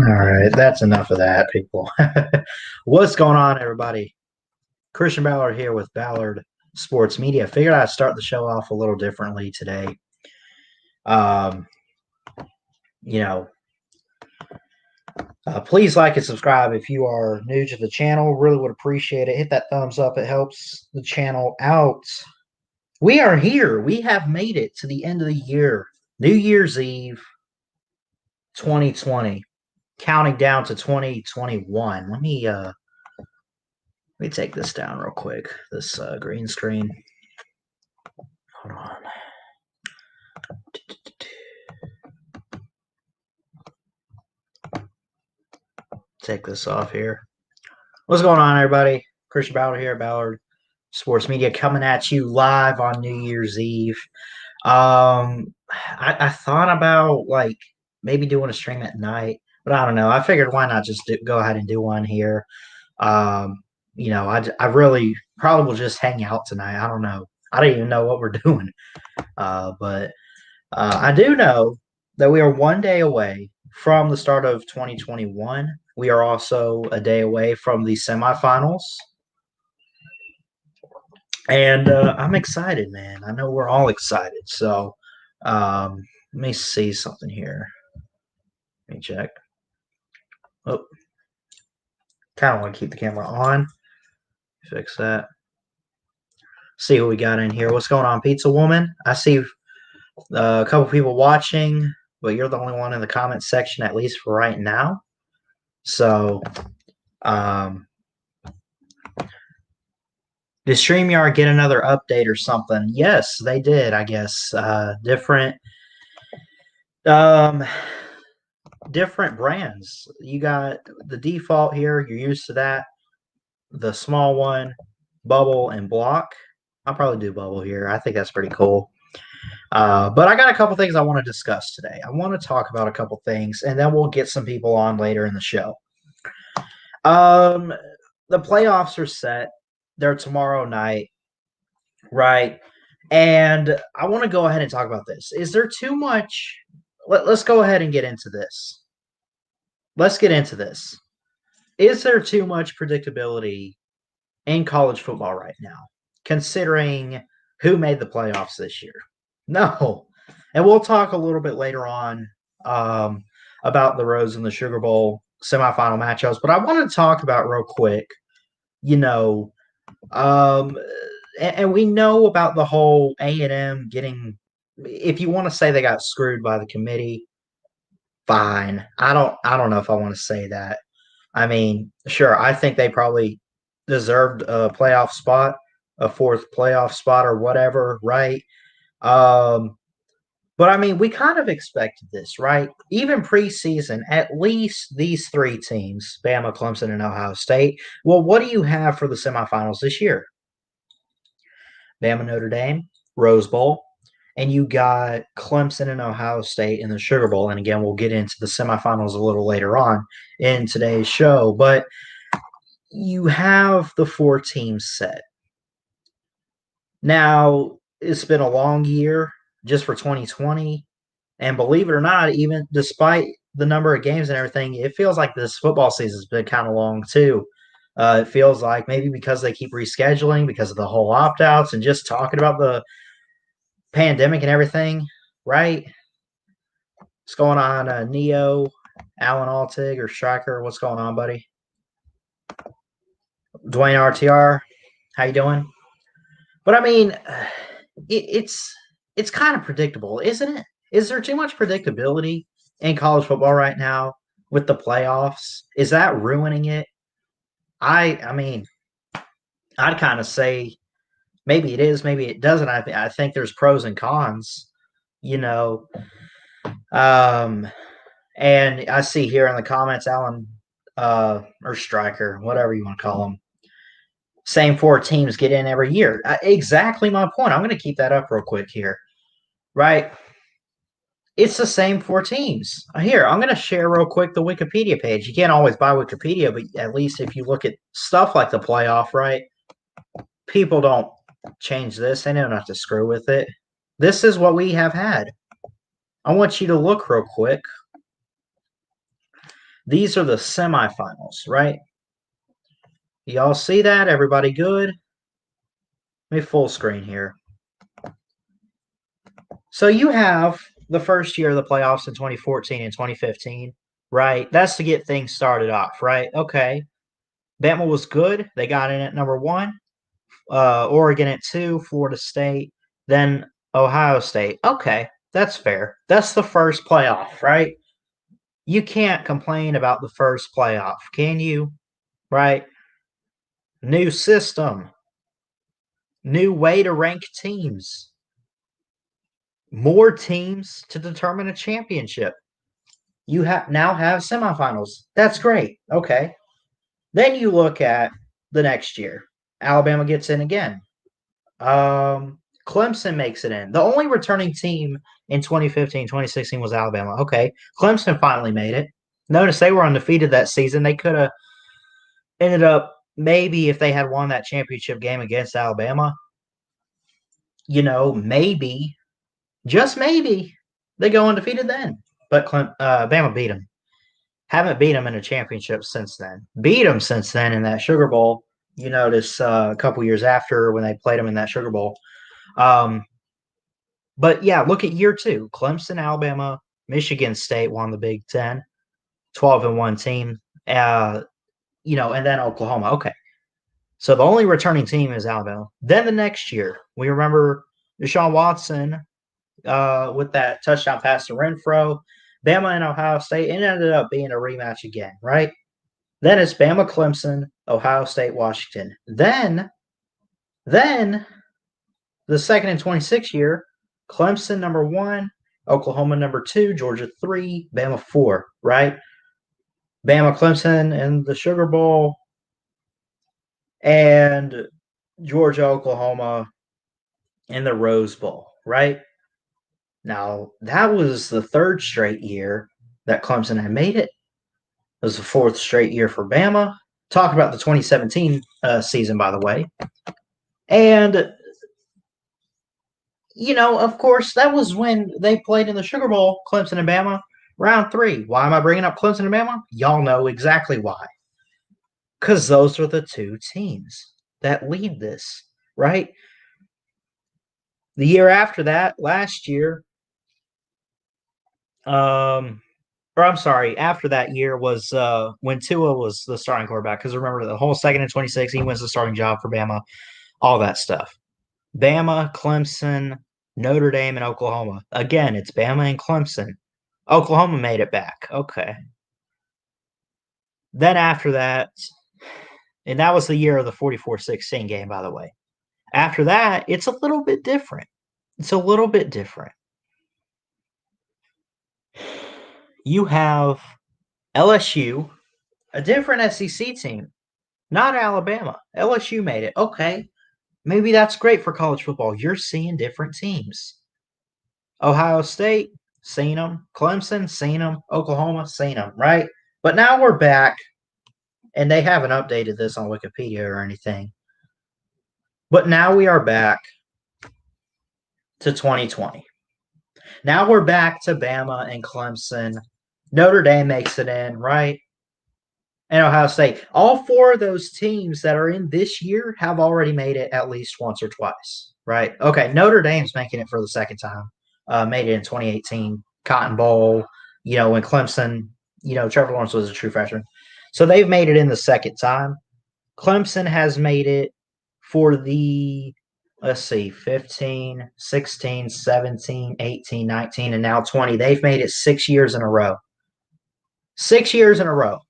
All right, that's enough of that, people. What's going on, everybody? Christian Ballard here with Ballard Sports Media. Figured I'd start the show off a little differently today. Um, you know, please like and subscribe if you are new to the channel. Really would appreciate it. Hit that thumbs up. It helps the channel out. We are here. We have made it to the end of the year. New Year's Eve 2020. Counting down to 2021. Let me take this down real quick. This green screen. Hold on. Take this off here. What's going on, everybody? Christian Ballard here, Ballard Sports Media, coming at you live on New Year's Eve. I thought about maybe doing a stream at night, but I don't know. I figured why not just go ahead and do one here. I really probably will just hang out tonight. I don't know. I don't even know what we're doing. But I do know that we are one day away from the start of 2021. We are also a day away from the semifinals. And I'm excited, man. I know we're all excited. So let me see something here. Let me check. Oh, kind of want to keep the camera on. Fix that. See what we got in here. What's going on, Pizza Woman? I see a couple people watching, but you're the only one in the comment section, at least for right now. So, did StreamYard get another update or something? Yes, they did, I guess. Different brands. You got the default here. You're used to that. The small one, bubble and block. I'll probably do bubble here. I think that's pretty cool. But I got a couple things I want to discuss today. I want to talk about a couple things, and then we'll get some people on later in the show. The playoffs are set. They're tomorrow night, right? And I want to go ahead and talk about this. Is there too much? Let's go ahead and get into this. Let's get into this. Is there too much predictability in college football right now, considering who made the playoffs this year? No. And we'll talk a little bit later on about the Rose and the Sugar Bowl semifinal matchups. But I want to talk about real quick, and we know about the whole A&M getting, if you want to say they got screwed by the committee, fine. I don't know if I want to say that. I mean, sure, I think they probably deserved a playoff spot, a fourth playoff spot or whatever, right? But I mean, we kind of expected this, right? Even preseason, at least these three teams, Bama, Clemson, and Ohio State. Well, what do you have for the semifinals this year? Bama, Notre Dame, Rose Bowl, and you got Clemson and Ohio State in the Sugar Bowl. And again, we'll get into the semifinals a little later on in today's show. But you have the four teams set. Now, it's been a long year just for 2020. And believe it or not, even despite the number of games and everything, it feels like this football season's been kind of long too. It feels like maybe because they keep rescheduling because of the whole opt-outs and just talking about the pandemic and everything, right? What's going on, Neo, Alan Altig, or Striker? What's going on, buddy? Dwayne RTR, how you doing? But I mean, it's kind of predictable, isn't it? Is there too much predictability in college football right now with the playoffs? Is that ruining it? I mean, I'd kind of say maybe it is, maybe it doesn't. I think there's pros and cons, you know. And I see here in the comments, Alan or Striker, whatever you want to call them, same four teams get in every year. Exactly my point. I'm going to keep that up real quick here, right? It's the same four teams. Here, I'm going to share real quick the Wikipedia page. You can't always buy Wikipedia, but at least if you look at stuff like the playoff, right? People don't change this. They know not to screw with it. This is what we have had. I want you to look real quick. These are the semifinals, right? Y'all see that? Everybody good? Let me full screen here. So you have the first year of the playoffs in 2014 and 2015, right? That's to get things started off, right? Okay. Bama was good. They got in at number 1. Oregon at 2, Florida State, then Ohio State. Okay, that's fair. That's the first playoff, right? You can't complain about the first playoff, can you? Right? New system, new way to rank teams, more teams to determine a championship. You now have semifinals. That's great. Okay. Then you look at the next year. Alabama gets in again. Clemson makes it in. The only returning team in 2015, 2016 was Alabama. Okay. Clemson finally made it. Notice they were undefeated that season. They could have ended up, maybe if they had won that championship game against Alabama, maybe, just maybe, they go undefeated then. But Bama beat them. Haven't beat them in a championship since then. Beat them since then in that Sugar Bowl. You notice a couple years after when they played them in that Sugar Bowl. But yeah, look at year 2. Clemson, Alabama, Michigan State won the Big Ten, 12-1 team. And then Oklahoma. Okay. So the only returning team is Alabama. Then the next year, we remember Deshaun Watson with that touchdown pass to Renfro. Bama and Ohio State. It ended up being a rematch again, right? Then it's Bama, Clemson, Ohio State, Washington. Then the second and 26 year, Clemson number 1, Oklahoma number 2, Georgia 3, Bama 4, right? Bama, Clemson in the Sugar Bowl, and Georgia, Oklahoma in the Rose Bowl, right? Now, that was the 3rd straight year that Clemson had made it. It was the 4th straight year for Bama. Talk about the 2017 season, by the way. And, of course, that was when they played in the Sugar Bowl, Clemson and Bama, round 3. Why am I bringing up Clemson and Bama? Y'all know exactly why. Because those are the 2 teams that lead this, right? The year after that, last year, after that year was when Tua was the starting quarterback. Because remember, the whole second and 26, he wins the starting job for Bama, all that stuff. Bama, Clemson, Notre Dame, and Oklahoma. Again, it's Bama and Clemson. Oklahoma made it back. Okay. Then after that, and that was the year of the 44-16 game, by the way. After that, it's a little bit different. It's a little bit different. You have LSU, a different SEC team, not Alabama. LSU made it. Okay. Maybe that's great for college football. You're seeing different teams. Ohio State, seen them. Clemson, seen them. Oklahoma, seen them, right? But now we're back, and they haven't updated this on Wikipedia or anything. But now we are back to 2020. Now we're back to Bama and Clemson. Notre Dame makes it in, right? And Ohio State. All 4 of those teams that are in this year have already made it at least once or twice, right? Okay, Notre Dame's making it for the second time. Made it in 2018, Cotton Bowl, when Clemson, Trevor Lawrence was a true freshman. So they've made it in the second time. Clemson has made it for the, 15, 16, 17, 18, 19, and now 20. They've made it 6 years in a row. 6 years in a row.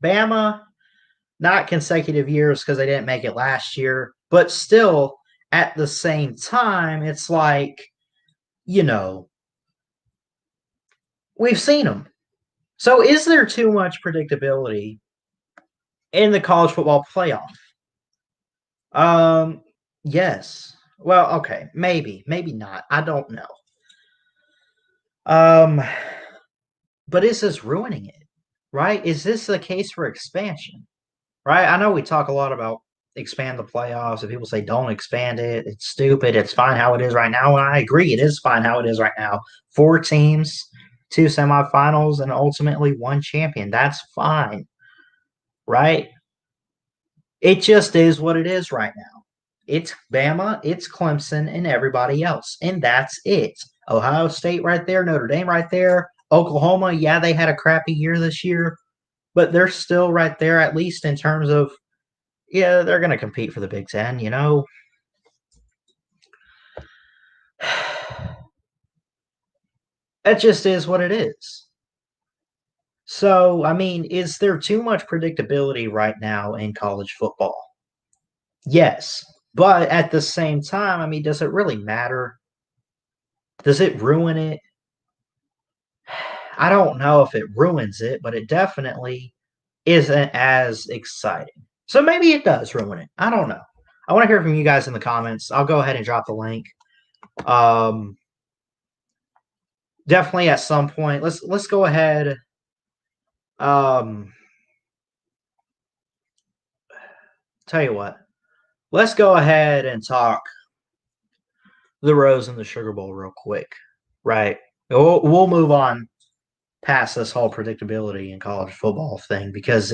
Bama, not consecutive years because they didn't make it last year, but still at the same time, it's like, we've seen them. So is there too much predictability in the college football playoff? Yes. Well, okay, maybe not. I don't know. But is this ruining it? Right? Is this the case for expansion? Right? I know we talk a lot about expand the playoffs, and people say don't expand it. It's stupid. It's fine how it is right now. And I agree, it is fine how it is right now. 4 teams, 2 semifinals, and ultimately 1 champion. That's fine, right? It just is what it is right now. It's Bama, it's Clemson, and everybody else, and that's it. Ohio State right there, Notre Dame right there, Oklahoma, yeah, they had a crappy year this year, but they're still right there, at least in terms of, yeah, they're going to compete for the Big Ten, you know? That just is what it is. So, I mean, is there too much predictability right now in college football? Yes. But at the same time, I mean, does it really matter? Does it ruin it? I don't know if it ruins it, but it definitely isn't as exciting. So maybe it does ruin it. I don't know. I want to hear from you guys in the comments. I'll go ahead and drop the link. Definitely at some point. Let's go ahead. Tell you what. Let's go ahead and talk the Rose and the Sugar Bowl real quick. Right. We'll move on past this whole predictability in college football thing because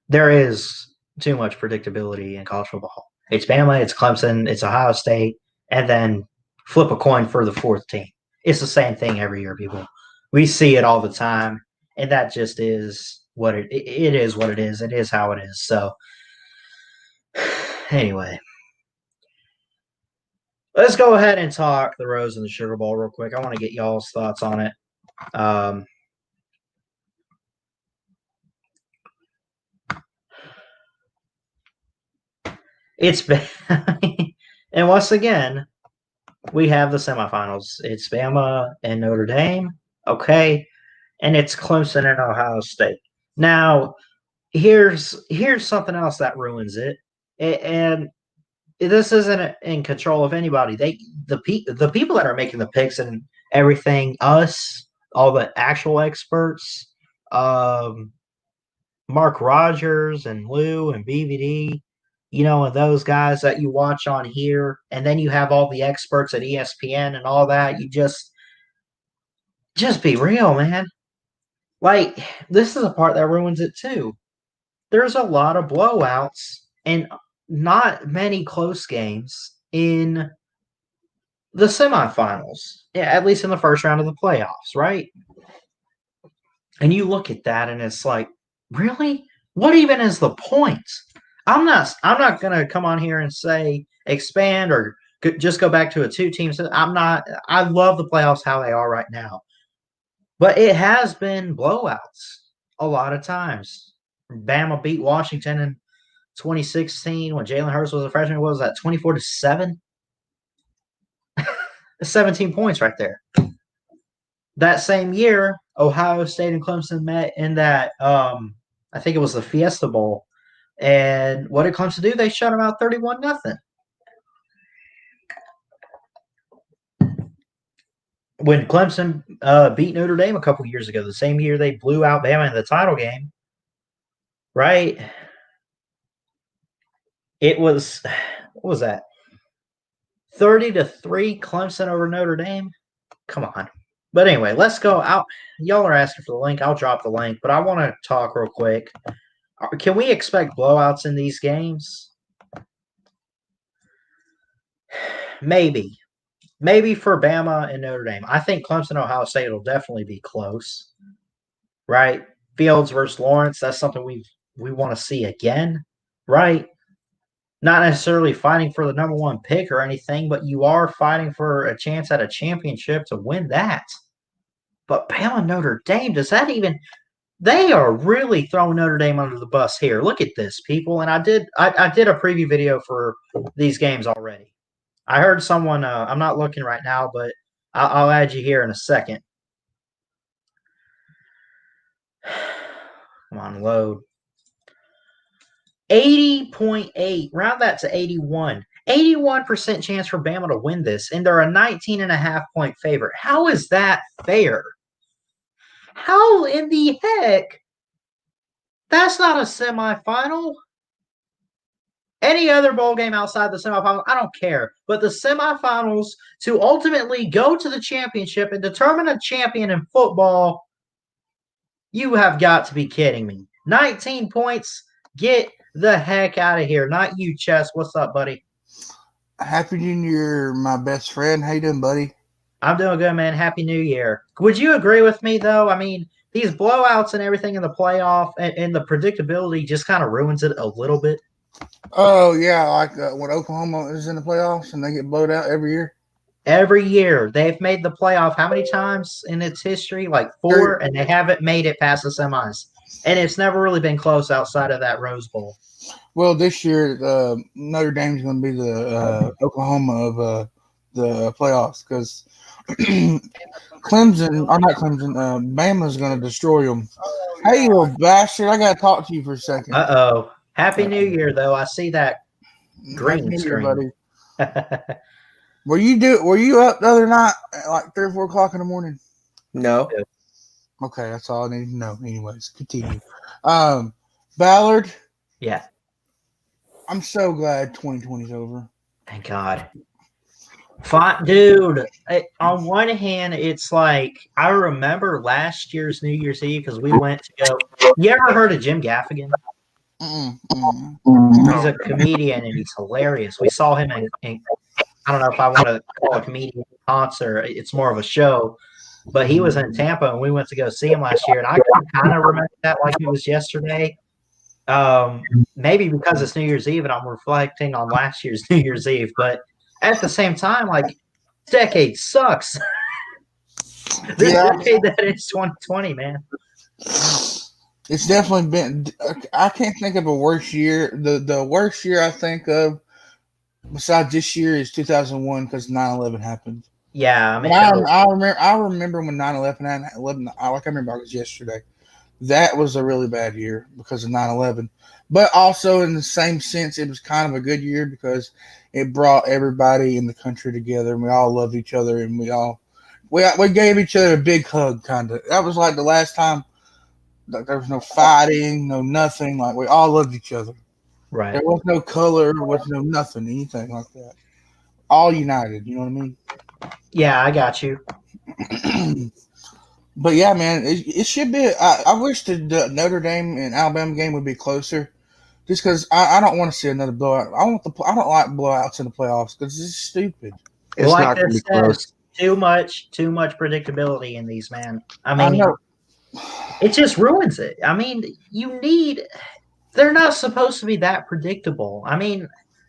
there is too much predictability in college football. It's Bama, it's Clemson, it's Ohio State, and then flip a coin for the 4th team. It's the same thing every year, people. We see it all the time, and that just is what it is. What it is. It is how it is. So, anyway, let's go ahead and talk the Rose and the Sugar Bowl real quick. I want to get y'all's thoughts on it. It's been, and once again, we have the semifinals. It's Bama and Notre Dame, okay, and it's Clemson and Ohio State. Now, here's something else that ruins it, and this isn't in control of anybody. The people that are making the picks and everything, us, all the actual experts, Mark Rogers and Lou and BVD, you know, and those guys that you watch on here, and then you have all the experts at ESPN and all that. You just be real, man. Like, this is a part that ruins it too. There's a lot of blowouts and not many close games in the semifinals, yeah, at least in the first round of the playoffs, right? And you look at that and it's like, really? What even is the point? I'm not going to come on here and say expand or just go back to a 2-team. I'm not. I love the playoffs how they are right now. But it has been blowouts a lot of times. Bama beat Washington in 2016 when Jalen Hurts was a freshman. What was that, 24-7? 17 points right there. That same year, Ohio State and Clemson met in that, I think it was the Fiesta Bowl. And what did Clemson do? They shut them out 31-0. When Clemson beat Notre Dame a couple years ago, the same year they blew out Bama in the title game, right? It was, what was that? 30-3 Clemson over Notre Dame. Come on. But anyway, let's go out. Y'all are asking for the link. I'll drop the link, but I want to talk real quick. Can we expect blowouts in these games? Maybe. Maybe for Bama and Notre Dame. I think Clemson, Ohio State will definitely be close, right? Fields versus Lawrence, that's something we want to see again, right? Not necessarily fighting for the number 1 pick or anything, but you are fighting for a chance at a championship to win that. But Bama, Notre Dame, does that even? They are really throwing Notre Dame under the bus here. Look at this, people. And I did a preview video for these games already. I heard someone, I'm not looking right now, but I'll add you here in a second. Come on, load. 80.8, round that to 81. 81% chance for Bama to win this, and they're a 19.5 point favorite. How is that fair? How in the heck? That's not a semifinal. Any other bowl game outside the semifinals, I don't care. But the semifinals to ultimately go to the championship and determine a champion in football, you have got to be kidding me. 19 points. Get the heck out of here. Not you, Chess. What's up, buddy? Happy New Year, my best friend. How you doing, buddy? I'm doing good, man. Happy New Year. Would you agree with me, though? I mean, these blowouts and everything in the playoff and the predictability just kind of ruins it a little bit. Oh yeah, like when Oklahoma is in the playoffs and they get blowed out every year. Every year they've made the playoff how many times in its history? Like 4, and they haven't made it past the semis. And it's never really been close outside of that Rose Bowl. Well, this year Notre Dame's going to be the Oklahoma of the playoffs because Clemson, or not Clemson, Bama's going to destroy them. Hey, you little bastard! I got to talk to you for a second. Uh-oh. Happy New Year, though. I see that green Happy New Year, screen. buddy. Were you up the other night at like 3 or 4 o'clock in the morning? No. Okay, that's all I need to know. Anyways, continue. Ballard. Yeah. I'm so glad 2020 is over. Thank God. Fine, dude. On one hand, it's like I remember last year's New Year's Eve because we went to go. You ever heard of Jim Gaffigan? He's a comedian and he's hilarious. We saw him in I don't know if I want to call a comedian concert. It's more of a show. But he was in Tampa, and we went to go see him last year. And I kind of remember that like it was yesterday. Maybe because it's New Year's Eve, and I'm reflecting on last year's New Year's Eve. But at the same time, like, decade sucks. This decade that is 2020, man. It's definitely been. I can't think of a worse year. The worst year I think of besides this year is 2001 because 9/11 happened. Yeah, I mean, I remember when 9/11 happened. I remember it was yesterday. That was a really bad year because of 9/11. But also in the same sense, it was kind of a good year because it brought everybody in the country together, and we all loved each other, and we gave each other a big hug. Kind of. That was like the last time. Like there was no fighting, no nothing. Like we all loved each other. right. There was no color, there was no nothing, anything like that. All united, you know what I mean? Yeah, I got you. But yeah, man, it should be. I wish the Notre Dame and Alabama game would be closer, just because I don't want to see another blowout. I don't like blowouts in the playoffs because it's stupid. It's like not going to this be close. too much predictability in these, man. I mean, it just ruins it. I mean, they're not supposed to be that predictable. I mean,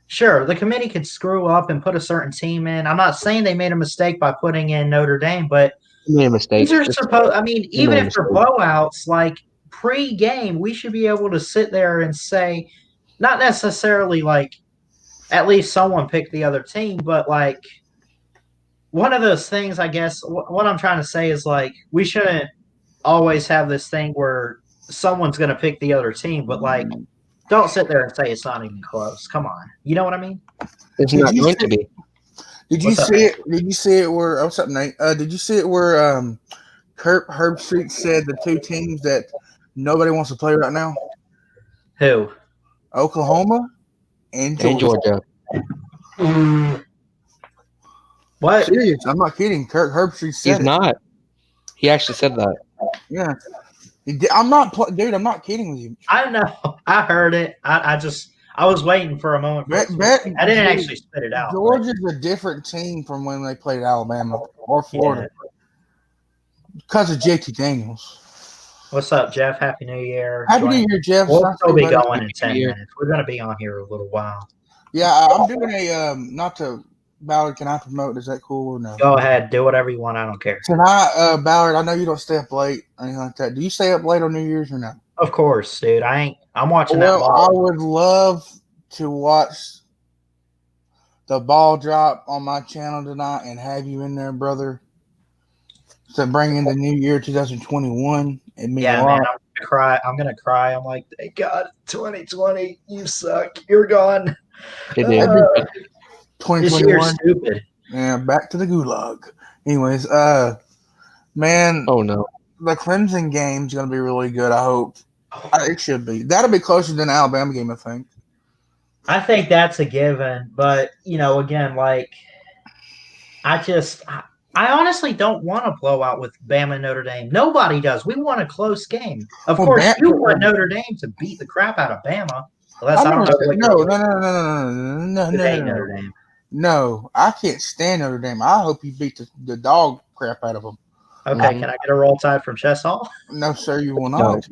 sure, the committee could screw up and put a certain team in. I'm not saying they made a mistake by putting in Notre Dame, but made a mistake. these are supposed. I mean, even if they're blowouts, like pre-game, we should be able to sit there and say, not necessarily like at least someone picked the other team, but like one of those things. I guess what I'm trying to say is like we shouldn't always have this thing where someone's going to pick the other team, but like don't sit there and say it's not even close. Come on, you know what I mean? It's not going to be. Did you see it? Did you see it where? What's up, Nate? Did you see it where Herb Street said the two teams that nobody wants to play right now? Who? Oklahoma and Georgia. What? Serious? I'm not kidding. Herb Street said He's not. He actually said that. Yeah. I'm not, dude. I'm not kidding with you. I know. I heard it. I was waiting for a moment. I didn't actually spit it out. Georgia's a different team from when they played Alabama or Florida because of JT Daniels. What's up, Jeff? Happy New Year. Happy New Year, Jeff. We'll still be going in 10 minutes. We're going to be on here a little while. Yeah, I'm doing a not to Ballard. Can I promote? Is that cool or no? Go ahead. Do whatever you want. I don't care. Tonight, Ballard, I know you don't stay up late or anything like that. Do you stay up late on New Year's or no? Of course, dude. I'm watching that ball. I would love to watch the ball drop on my channel tonight and have you in there, brother, to bring in the new year 2021. Yeah, man, I'm gonna cry. I'm like, thank God, 2020, you suck. You're gone. 2021. This year's stupid. Yeah, back to the gulag. Anyways, man. Oh no. The Clemson game's gonna be really good. I hope it should be. That'll be closer than the Alabama game, I think. I think that's a given, but again, like I honestly don't want to blow out with Bama and Notre Dame. Nobody does. We want a close game. Of Well, course, you want Notre Dame to beat the crap out of Bama. Unless I I don't never know said what no, you're no, no, no, no, no, no, you no, hate no, Notre no. Dame. No, I can't stand Notre Dame. I hope you beat the dog crap out of them. Okay, can I get a roll tide from Chess Hall? No, sir, you will No. not.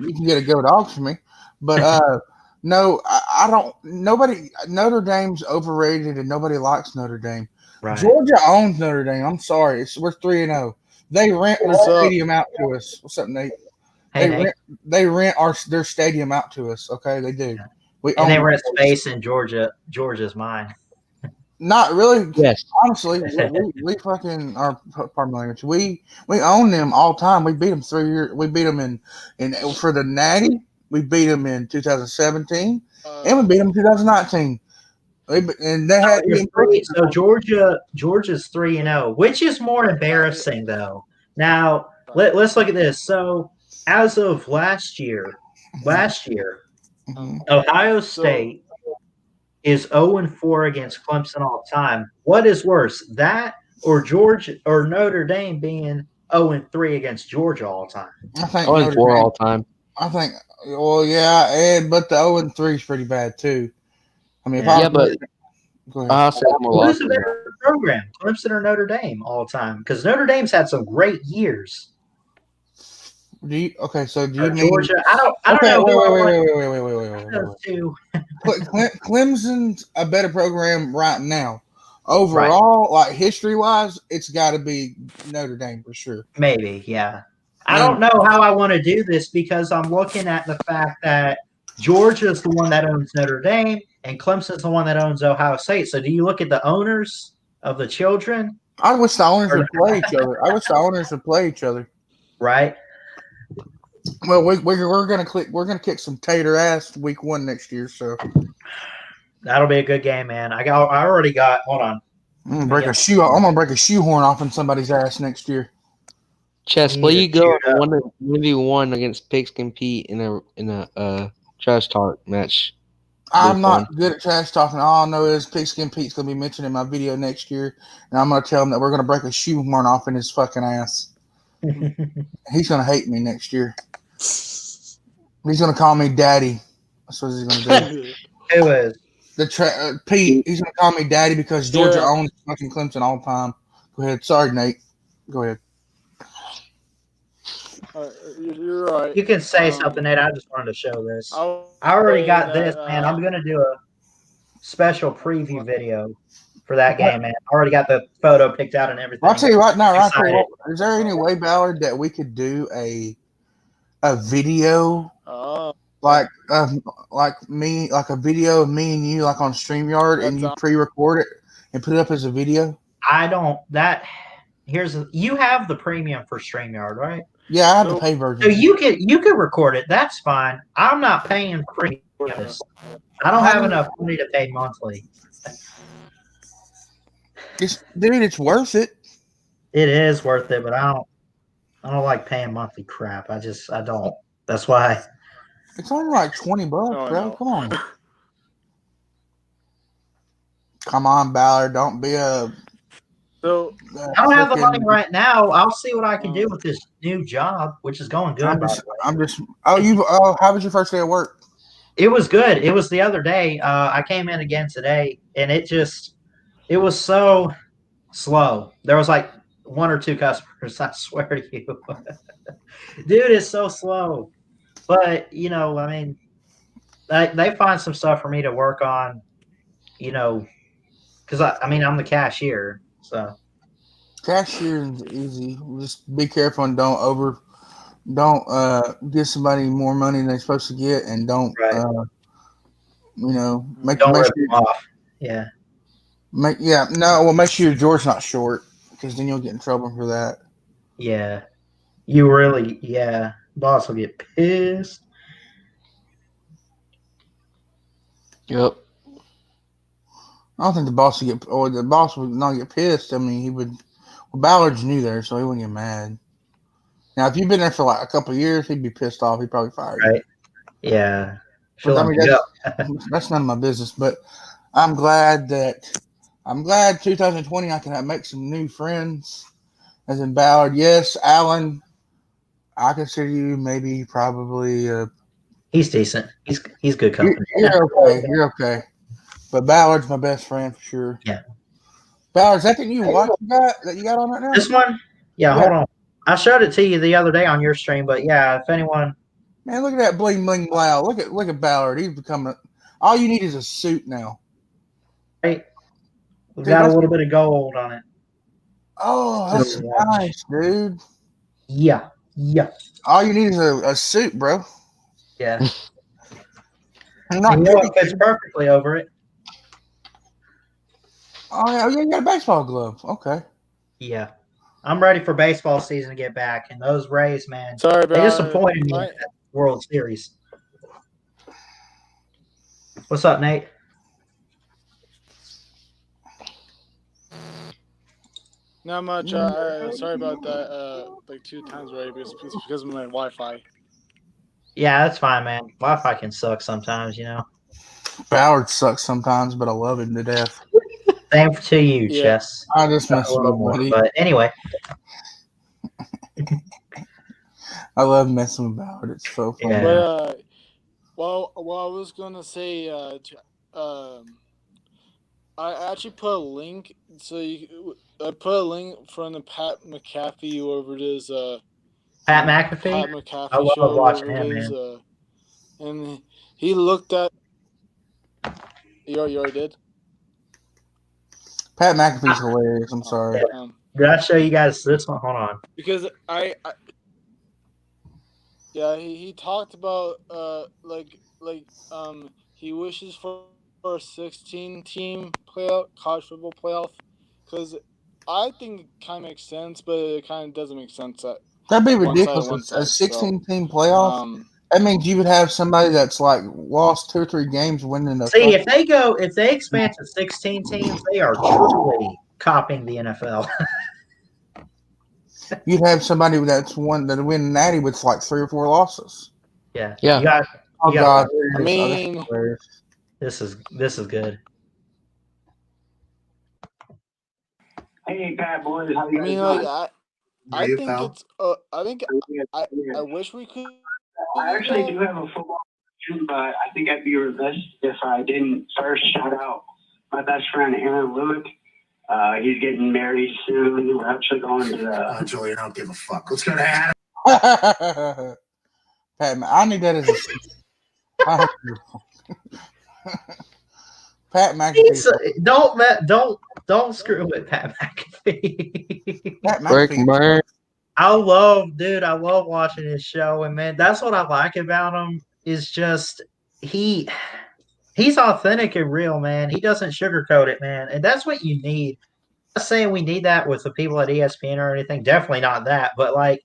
You can get a go dogs from me, but no, I don't. Nobody. Notre Dame's overrated, and nobody likes Notre Dame. Right. Georgia owns Notre Dame. I'm sorry, we're 3-0. They rent their What's up? stadium out to us. What's up, Nate? Hey, Nate. They rent their stadium out to us. Okay, they do. We And they own were it. at space in Georgia. Georgia's mine. Not really. Yes. Honestly, we fucking are. Pardon my language. We own them all time. We beat them 3 years. We beat them in for the Natty. We beat them in 2017, and we beat them in 2019. And they had So Georgia's 3-0, which is more embarrassing though. Now let's look at this. So as of last year, Mhm. Ohio State is 0-4 against Clemson all time. What is worse, that or Georgia or Notre Dame being 0-3 against Georgia all time? I think 0-4 all time. I think. Well, yeah, but the 0-3 is pretty bad too. I mean, if Yeah. I Yeah, but go ahead. Ohio State more Who's the losses. better program, Clemson or Notre Dame all time? Because Notre Dame's had some great years. So do you mean Georgia? I don't okay, know. wait. Clemson's a better program right now. Overall, like history wise, it's got to be Notre Dame for sure. Maybe, yeah. I don't know how I want to do this because I'm looking at the fact that Georgia's the one that owns Notre Dame and Clemson's the one that owns Ohio State. So do you look at the owners of the children? I wish the owners would play each other. Right. Well, we're gonna kick some tater ass week 1 next year. So that'll be a good game, man. I already got. Hold on. I'm gonna break a shoehorn off in somebody's ass next year. Chess, will you go 1v1 against Pigskin Pete in a trash talk match? I'm not good at trash talking. All I know is Pigskin Pete's gonna be mentioned in my video next year, and I'm gonna tell him that we're gonna break a shoehorn off in his fucking ass. He's gonna hate me next year. He's gonna call me daddy. That's what he's gonna do. Who is? Pete? He's gonna call me daddy because Georgia owns fucking Clemson all the time. Go ahead. Sorry, Nate. Go ahead. You're right. You can say something, Nate. I just wanted to show this. I already got this, man. I'm gonna do a special preview video for that game, man. I already got the photo picked out and everything. I'll tell you right now, is there any way, Ballard, that we could do a video like a video of me and you like on StreamYard and you pre-record it and put it up as a video? You have the premium for StreamYard, right? Yeah, I have the pay version. So you could record it. That's fine. I'm not paying premium. I don't have enough money to pay monthly. It's worth it. It is worth it, but I don't like paying monthly crap. I don't. That's why. It's only like $20, bro. No. Come on. Come on, Ballard. Don't be a. So I don't have the money right now. I'll see what I can do with this new job, which is going good. How was your first day of work? It was good. It was the other day. I came in again today, and it was so slow. There was like 1 or 2 customers. I swear to you, dude, it's so slow. But I mean, they find some stuff for me to work on. Because I'm the cashier, so. Cashier is easy. Just be careful and don't give somebody more money than they're supposed to get, and don't make rip sure them off. Yeah. Make sure your drawers not short, because then you'll get in trouble for that. Yeah. Boss will get pissed. Yep. I don't think the boss would not get pissed. I mean, he would. Well, Ballard's new there, so he wouldn't get mad. Now, if you've been there for like a couple of years, he'd be pissed off. He'd probably fire you. Right. Yeah. She'll But I let mean, me go. that's none of my business. But I'm glad 2020 I can make some new friends. As in Ballard, yes, Alan. I consider you maybe probably He's decent. He's good company. you're okay. You're okay. But Ballard's my best friend for sure. Yeah. Ballard, is that the new watch you got on right now? This one? Yeah, hold on. I showed it to you the other day on your stream, but yeah, if anyone. Man, look at that bling bling blow. Look at Ballard. He's becoming. All you need is a suit now. Right? We've Dude, got a little bit of gold on it. Oh, that's nice, dude. Yeah. Yeah. All you need is a suit, bro. Yeah. I'm And not you know kidding. what fits perfectly over it? Oh yeah, you got a baseball glove. Okay. Yeah. I'm ready for baseball season to get back. And those Rays, man, Sorry, they but disappointed me in that World Series. What's up, Nate? not much. Sorry about that. Like 2 times already, but it's because of my Wi-Fi. Yeah, that's fine, man. Wi-Fi can suck sometimes, you know. Ballard sucks sometimes, but I love him to death. Same to you, Yeah. Chess. I just A miss little you, more, buddy. but anyway. I love messing with Ballard. It's so fun. Yeah. But well, I was gonna say, I actually put a link. So I put a link from the Pat McAfee, whoever it is. Pat McAfee. Pat McAfee I love show, watching whoever him, it is. man. And he looked at. You already did. Pat McAfee's hilarious. I'm sorry. Did I show you guys this one? Hold on. Because he talked about he wishes for a 16-team playoff, college football playoff, because I think it kind of makes sense, but it kind of doesn't make sense. That'd be one ridiculous. side, A 16-team playoff. So, That means you would have somebody that's like lost 2 or 3 games winning the. See, if they expand to 16 teams, they are truly copying the NFL. You'd have somebody that's won that win natty with like 3 or 4 losses. Yeah. Yeah. Oh God! I mean, this is good. Hey, Pat boys, how you guys doing? I think it's. I wish we could. I actually do have a football question, but I think I'd be remiss if I didn't first shout out my best friend Aaron Lewick. He's getting married soon. We're actually going to the. Julie, I don't give a fuck. Let's go to Adam. Pat, I need that as a. Pat McAfee. Don't screw with Pat McAfee. Pat McAfee. I love watching his show, and man, that's what I like about him is just he's authentic and real, man. He doesn't sugarcoat it, man, and that's what you need. I'm not saying we need that with the people at ESPN or anything. Definitely not that, but like,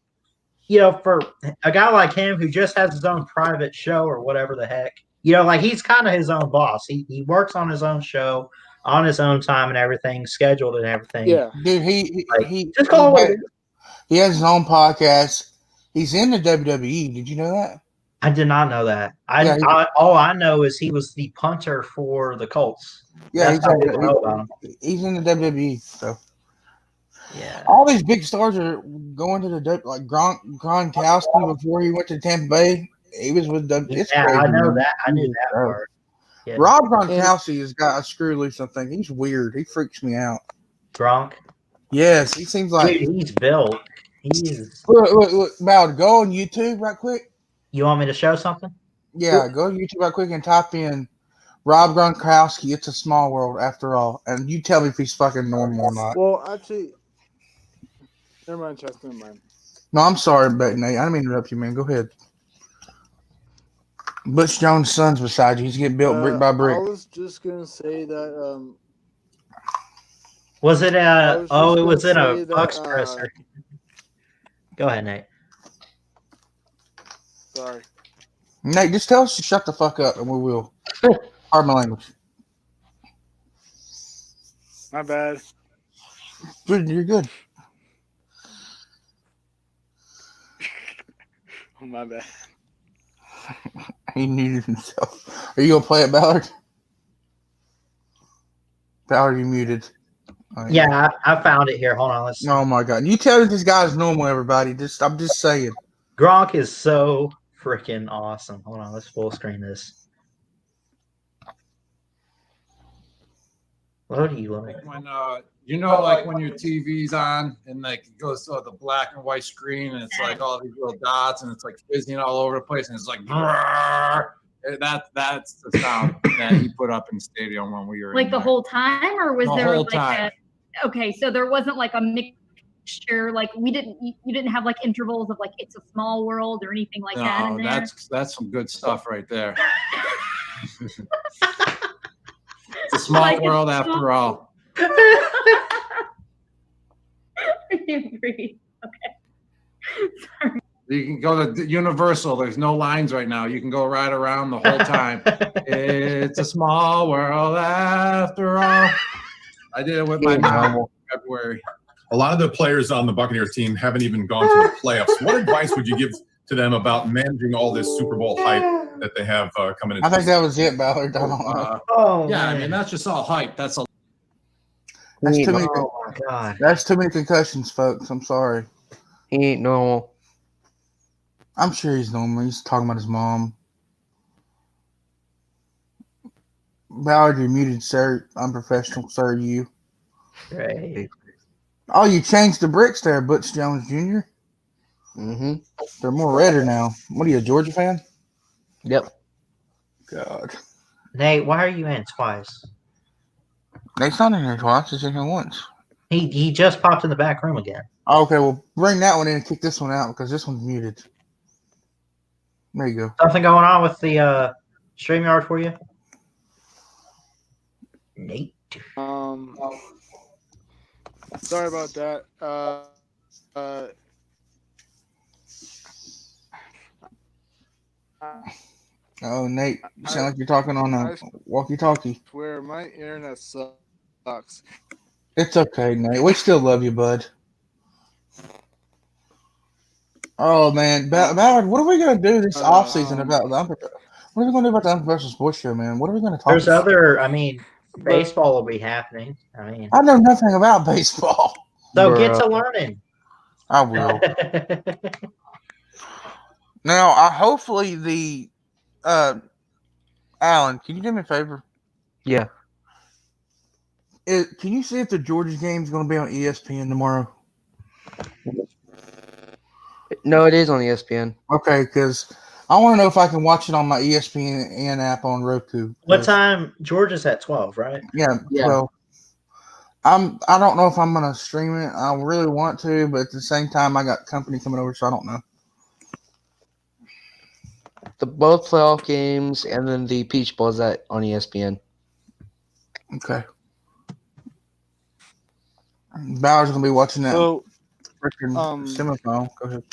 you know, for a guy like him who just has his own private show or whatever the heck, you know, like he's kind of his own boss. He works on his own show, on his own time and everything, scheduled and everything. Yeah, dude, he just call it. He has his own podcast. He's in the WWE. Did you know that? I did not know that. All I know is he was the punter for the Colts. Yeah, That's how people know about him. He's in the WWE. So yeah, all these big stars are going to the like Gronkowski before he went to Tampa Bay. He was with the. It's crazy, I know man. that. I knew that part. Yeah. Rob Gronkowski has got a screw loose. I think he's weird. He freaks me out. Gronk. Yes, he seems like he's built. He's look, Ballard, go on YouTube right quick. You want me to show something? Yeah, go to YouTube right quick and type in Rob Gronkowski. It's a small world after all, and you tell me if he's fucking normal or not. Well, actually, never mind, Chess. Never mind. No, I'm sorry, but Nate, I didn't mean to interrupt you, man. Go ahead. Butch Jones' son's beside you. He's getting built brick by brick. I was just gonna say that. Was it it was in a box presser. Go ahead, Nate. Sorry. Nate, just tell us to shut the fuck up, and we will. Pardon my language. My bad. Good, you're good. Oh, my bad. He muted himself. Are you gonna play it, Ballard? Ballard, you muted. Yeah, I found it here. Hold on. Let's. Oh my god! You tell this guy's normal, everybody. I'm just saying. Gronk is so freaking awesome. Hold on. Let's full screen this. What do you like? When like when your TV's on and like it goes to the black and white screen and it's like all these little dots and it's like fizzing all over the place and it's like that's the sound that he put up in the stadium when we were like the whole time, or was there whole like time. Okay, so there wasn't like a mixture, like you didn't have like intervals of like It's a Small World or anything like that in there? That's some good stuff right there. It's a small world after all. Okay. Sorry. You can go to Universal. There's no lines right now. You can go right around the whole time. It's a small world after all. I did it with my mom in February. A lot of the players on the Buccaneers team haven't even gone to the playoffs. What advice would you give to them about managing all this Super Bowl hype that they have coming in? I think that was it, Ballard. I don't know. Yeah, I mean that's just all hype. That's too many. Oh my god, that's too many concussions, folks. I'm sorry. He ain't normal. I'm sure he's normal. He's talking about his mom. Ballard, you're muted, sir. Unprofessional, sir. You. right? Oh, you changed the bricks there, Butch Jones Jr. Mm-hmm. They're more redder now. What are you, a Georgia fan? Yep. God. Nate, why are you in twice? Nate's not in here twice. He's in here once. He just popped in the back room again. Okay, well, bring that one in and kick this one out because this one's muted. There you go. Something going on with the StreamYard for you, Nate? Sorry about that. Oh, Nate, you sound like you're talking on a walkie-talkie. Where my internet sucks. It's okay, Nate. We still love you, bud. Oh, man. Ballard, what are we going to do this offseason about the what are we going to do about the Unprofessional Sports Show, man? What are we going to talk There's about? Baseball will be happening. I know nothing about baseball. So get to learning. I will. Now, hopefully the Alan, can you do me a favor? Yeah. Can you see if the Georgia game is going to be on ESPN tomorrow? No, it is on ESPN. Okay, because I want to know if I can watch it on my ESPN app on Roku. What time? Georgia's at 12, right? Yeah. Well, I don't know if I'm going to stream it. I really want to, but at the same time, I got company coming over, so I don't know. The both playoff games and then the Peach Bowl is on ESPN. Okay. Bowers going to be watching that freaking semifinal. Go ahead.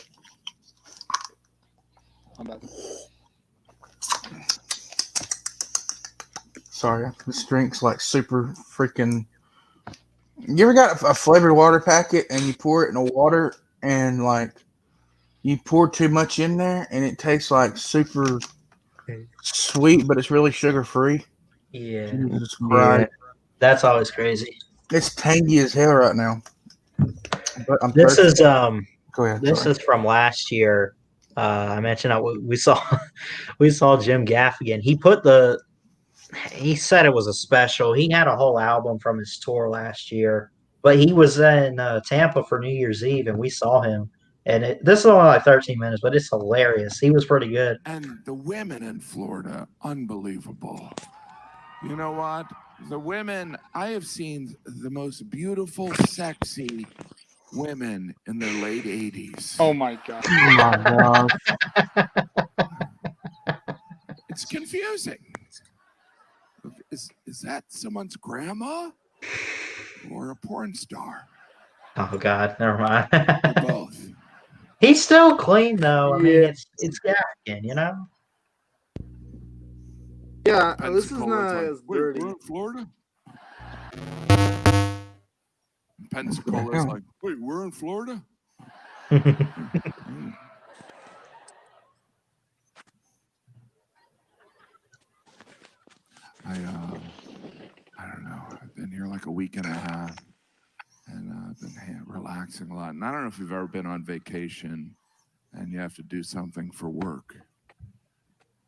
Sorry, this drink's like super freaking. You ever got a flavored water packet and you pour it in the water and like you pour too much in there and it tastes like super sweet, but it's really sugar free? Yeah. Jesus Christ. That's always crazy. It's tangy as hell right now. But This is Go ahead. This is from last year. I mentioned we saw Jim Gaffigan. He said it was a special. He had a whole album from his tour last year, but he was in Tampa for New Year's Eve, and we saw him. And this is only like 13 minutes, but it's hilarious. He was pretty good. And the women in Florida, unbelievable. You know what? The women, I have seen the most beautiful, sexy women in their late 80s. Oh my god. Oh my God. It's confusing. Is that someone's grandma or a porn star? Oh God, never mind. Or both. He's still clean though. I mean, it's Gaffigan, you know. Yeah, this is not as dirty. We're in Florida? Pensacola's like, wait, we're in Florida? a week and a half, and I've been relaxing a lot. And I don't know if you've ever been on vacation and you have to do something for work.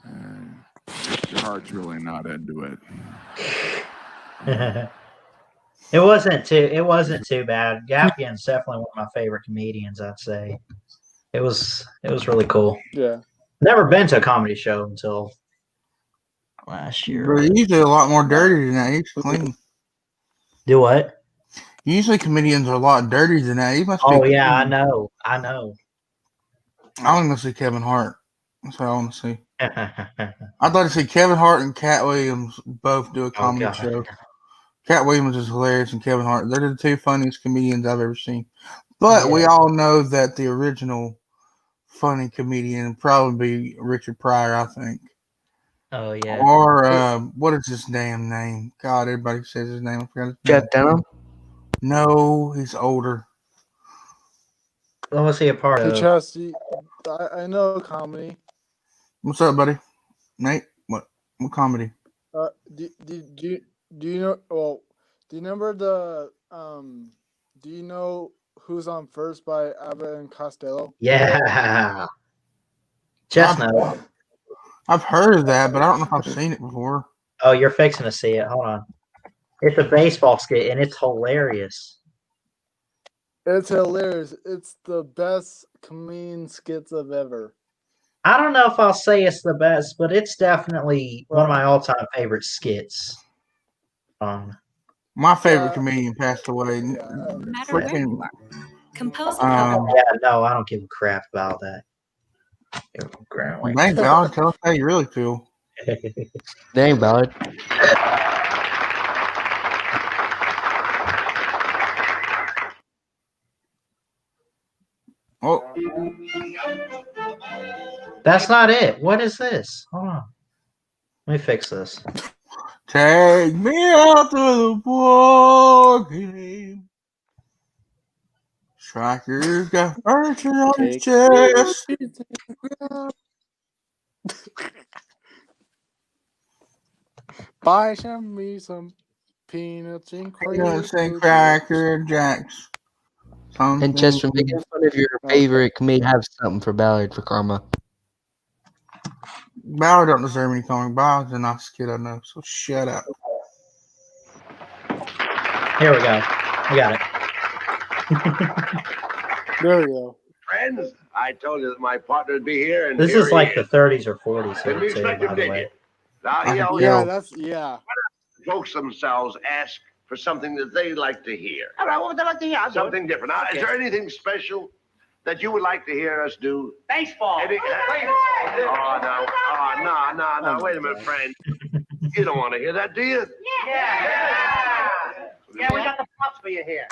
Your heart's really not into it. It wasn't too bad. Gaffian's definitely one of my favorite comedians, I'd say. It was really cool. Yeah. Never been to a comedy show until last year. But usually a lot more dirty than that. He's clean. Do what? Usually comedians are a lot dirtier than that. He must be. Oh yeah, clean. I know. I want to see Kevin Hart. That's what I want to see. I'd like to see Kevin Hart and Cat Williams both do a comedy show. Cat Williams is hilarious, and Kevin Hart. They're the two funniest comedians I've ever seen. But we all know that the original funny comedian would probably be Richard Pryor, I think. Oh yeah. Or what is his damn name? God, everybody says his name. I forgot his name. Jeff Dunham? No, he's older. What was he a part of? Chelsea, I know comedy. What's up, buddy? Nate? What comedy? Do you know? Well, do you remember the Do you know Who's on First by Abbott and Costello? Yeah. Chestnut. I've heard of that, but I don't know if I've seen it before. Oh, you're fixing to see it. Hold on. It's a baseball skit, and it's hilarious. It's hilarious. It's the best comedian skits I've ever. I don't know if I'll say it's the best, but it's definitely one of my all-time favorite skits. My favorite comedian passed away. Freaking, yeah, no, I don't give a crap about that. Thank God, tell us how you really feel. Dang, Ballard. Oh. That's not it. What is this? Hold on. Let me fix this. Take me out to the ball game. Striker's got furniture on his chest. Buy some peanuts and Peanuts and Cracker Jacks. And just for making fun of your favorite comedian, have something for Ballard for karma. Ballard don't deserve any karma. Ballard's a nice kid, I know. So shut up. Here we go. We got it. There we go. Friends, I told you that my partner would be here, and This here is like he the 30s or 40s Didn't here, too, expect by him, the did way. you? Now, he always folks themselves ask for something that they like to hear. All right, what would they like to hear? Something different. Now, is there anything special that you would like to hear us do? Baseball. No. Wait a minute, friend. You don't want to hear that, do you? Yeah, we got the props for you here.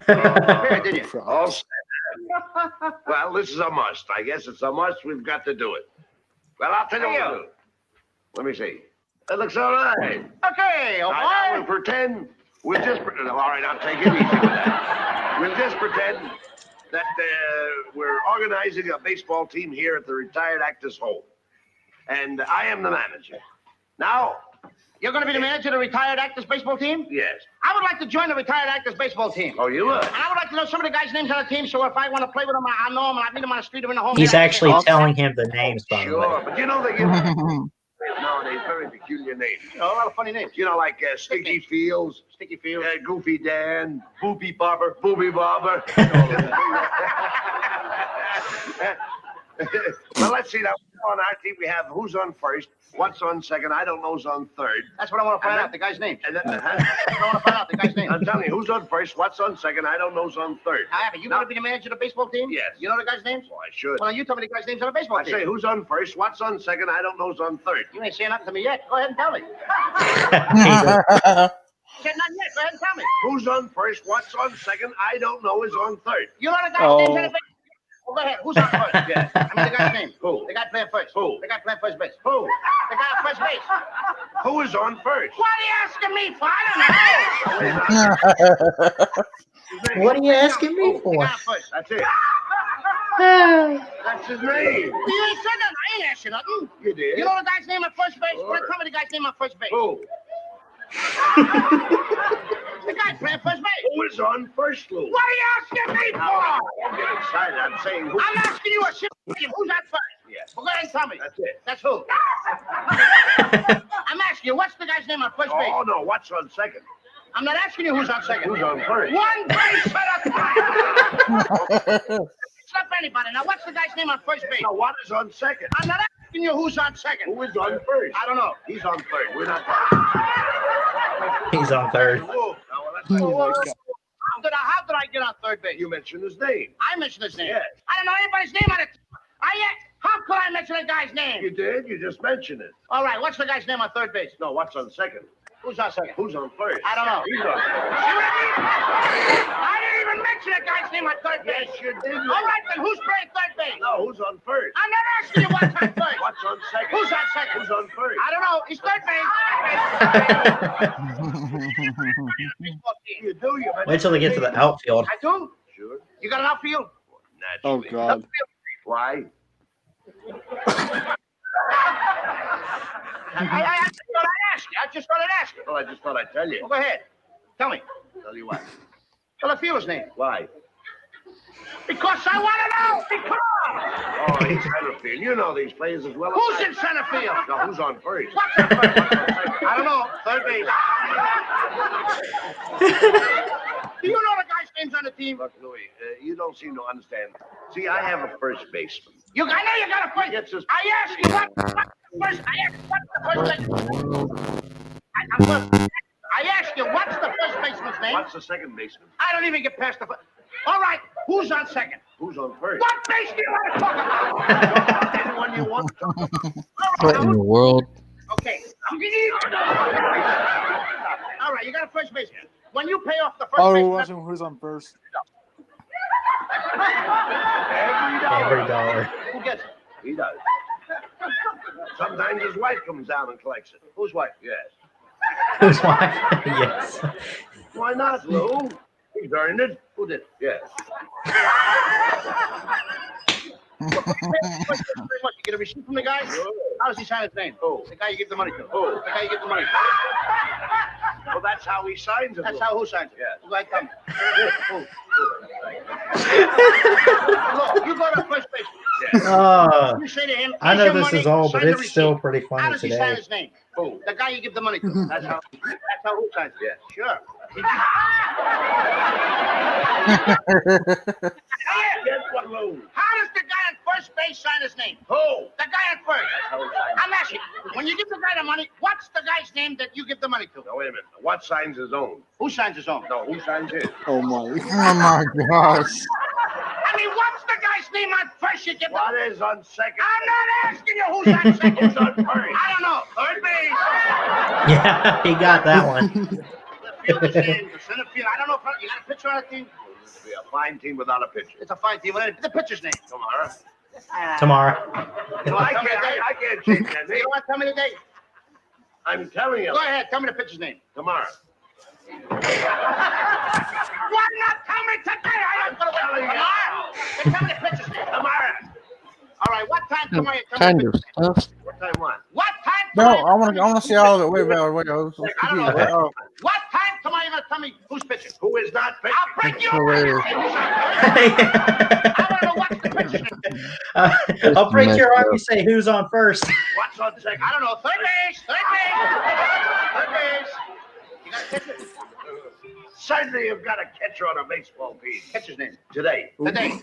Here, did you? All set. Well, this is a must. I guess it's a must. We've got to do it. Well, I'll tell you what we'll do. Let me see. That looks all right. Okay, all Now, right. we'll pretend. We'll just pretend. All right, I'll take it easy with that. We'll just pretend that we're organizing a baseball team here at the retired actors' home. And I am the manager. Now, You're going to be the manager of the retired actors baseball team? yes. I would like to join the retired actors baseball team. Oh, you would? And I would like to know some of the guys' names on the team, so if I want to play with them, I know them, and I meet them on the street or in the home. He's actually telling him the names, by the way. Sure, but you know they give nowadays very peculiar names. A lot of funny names. You know, like Sticky Fields, Sticky Fields, Goofy Dan, Boopy Bobber. Well, let's see now. On our team, we have who's on first, what's on second. I don't know who's on third. That's what I want to find out, the guy's name. And then, I want to find out the guy's name. I'm telling you, who's on first, what's on second. I don't know who's on third. But you want to be the manager of the baseball team? Yes. You know the guy's names? Well, I should. Well, you tell me the guy's names on the baseball I team. say who's on first, what's on second. I don't know who's on third. You ain't saying nothing to me yet. Go ahead and tell me. Said nothing yet. Go ahead and tell me. Who's on first, what's on second. I don't know is on third. You know the guy's names on the baseball team? Well, go ahead. Who's on first? Yeah. I mean the guy's name. Who? The guy playing first. Who? The guy playing first base. Who? The guy on first base. Who is on first? What are you asking me for? I don't know. What are you asking me The for? guy on first. That's it. That's his name. You ain't said nothing. I ain't asked you nothing. You did. You know the guy's name on first base? Sure. Well, tell me the guy's name on first base. Who? the guy playing first base? Who is on first, Lou? What are you asking me for? Don't get excited. I'm saying who. I'm asking you a simple question. Who's on first? Yes. Well, go ahead and tell me. That's it. That's who? I'm asking you, what's the guy's name on first base? Oh, no. What's on second? I'm not asking you who's on second. Who's on first? One base at a time. It's not for anybody. Now, what's the guy's name on first base? Now, what is on second? I'm not asking you who's on second. Who is on first? I don't know. He's on third. We're not talking. He's on third. Whoa. Now, well, that's How did I get on third base? You mentioned his name. I mentioned his name. Yes. I don't know anybody's name on it. How could I mention a guy's name? You did. You just mentioned it. All right, what's the guy's name on third base? No, what's on second? Who's on second? Who's on first? I don't know. He's on first. I didn't even mention a guy's name on third base. Yes, you did. All right, then who's playing third base? No, who's on first? I'm not asking you what's on first. What's on second? Who's on second? Who's on first? I don't know. He's third base. You do. You Wait till they get to the outfield. I do? Sure. You got an outfield? Oh, Naturally. God. Why? I just thought I'd ask you. Well, I just thought I'd tell you. Well, go ahead. Tell me. Tell you what. Tell the field's name. Why? Because I want to know. Because. Oh, he's center field. You know these players as well as Who's I in center field? No, who's on first? What's on first? I don't know. Third base. Do you know the guy's names on the team? Look, Louis, you don't seem to understand. See, I have a first baseman. I know you got a first. Gets his- I asked you what's the first. I asked you what's the first baseman. I asked you what's the first baseman's name. What's the second baseman? I don't even get past the first. All right, who's on second? Who's on first? What base do you want to talk about? Anyone you want. What in the world? Okay. All right, you got a first baseman. When you pay off the first Oh, baseman, watching who's on first. Every dollar. who gets it? He does. Sometimes his wife comes down and collects it. Whose wife? Yes. Who's wife? Yes. Why not, Lou? He's earned it. Who did? Yes. You get a receipt from the guy? How does he sign his name? Who? The guy you give the money to. Who? The guy you give the money to. Well, that's how he signs it. That's Lou. how who signs it? Yes. Who I come? Look, you go to first base. Yes. You say to him, I "Here's know your this money, is old, but sign the it's still receipt." pretty How funny does he sign today. his name? Who? The guy you give the money to. That's how who signs it? Yes. Sure. Guess what, Lou? How does the guy on first base sign his name? Who? The guy on first. That's how he signs I'm asking, when you give the guy the money, what's the guy's name that you give the money to? it. Now, wait a minute. What signs his own? Who signs his own? No, who signs his? Oh, my. Oh my gosh. I mean, what's the guy's name on first? You give What is on second? I'm not asking you who's on second. Who's on first? I don't know. Third base. Yeah, he got that one. The field is in. The center field. I don't know if you got a pitcher on the team. It'll be a fine team without a pitcher. It's a fine team. What's the pitcher's name? Tomorrow. Tomorrow. No, I can't change that You name. don't want to tell me the date? I'm telling you. Go ahead. Tell me the pitcher's name. Tomorrow. Why not tell me today? I'm going to wait till tomorrow. Then tell me the pitcher's name. Tomorrow. All right. What time tomorrow? You tell me Kind the of pitcher's name. stuff. What time what? What time No, tomorrow? I want to see all of it. Wait. I don't know. What time tomorrow you going to tell me who's pitching? Who is not pitching? I'll break your hilarious. arm. I want to know what's the pitcher's name. I'll break your arm. You say who's on first. What's on second? I don't know. Third base. Third base. Third base. You got a pitcher? Certainly you've got a catcher on a baseball team. Pitcher's name. Today. Today.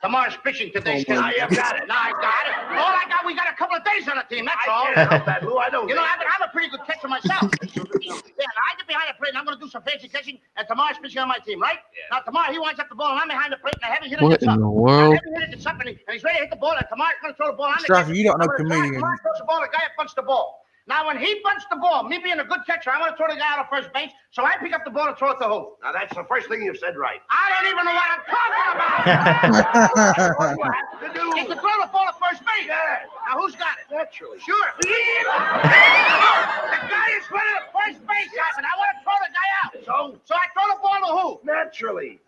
Tomorrow's pitching. Today's Now catcher. you've got it. Now I got it. All I got, we got a couple of days on the team. That's all. I can't help that, Lou. I don't. You know, I'm a pretty good catcher myself. Yeah, now I get behind the plate and I'm going to do some fancy catching, and tomorrow's pitching on my team, right? Yeah. Now tomorrow he winds up the ball and I'm behind the plate and a heavy hitter What gets in up. the world? A heavy hitter gets up and he's ready to hit the ball, and tomorrow's going to throw the ball. I'm the Straffer, catcher. you don't know I'm gonna comedians. Tomorrow throws the ball, the guy that punched the ball. Now, when he punched the ball, me being a good catcher, I want to throw the guy out of first base, so I pick up the ball and throw it to who? Now that's the first thing you've said right. I don't even know what I'm talking about. What do you have to do? It's to throw the ball to first base. Yeah. Now, who's got it? Naturally. Sure. The guy is running to first base, and I want to throw the guy out. So I throw the ball to who? Naturally.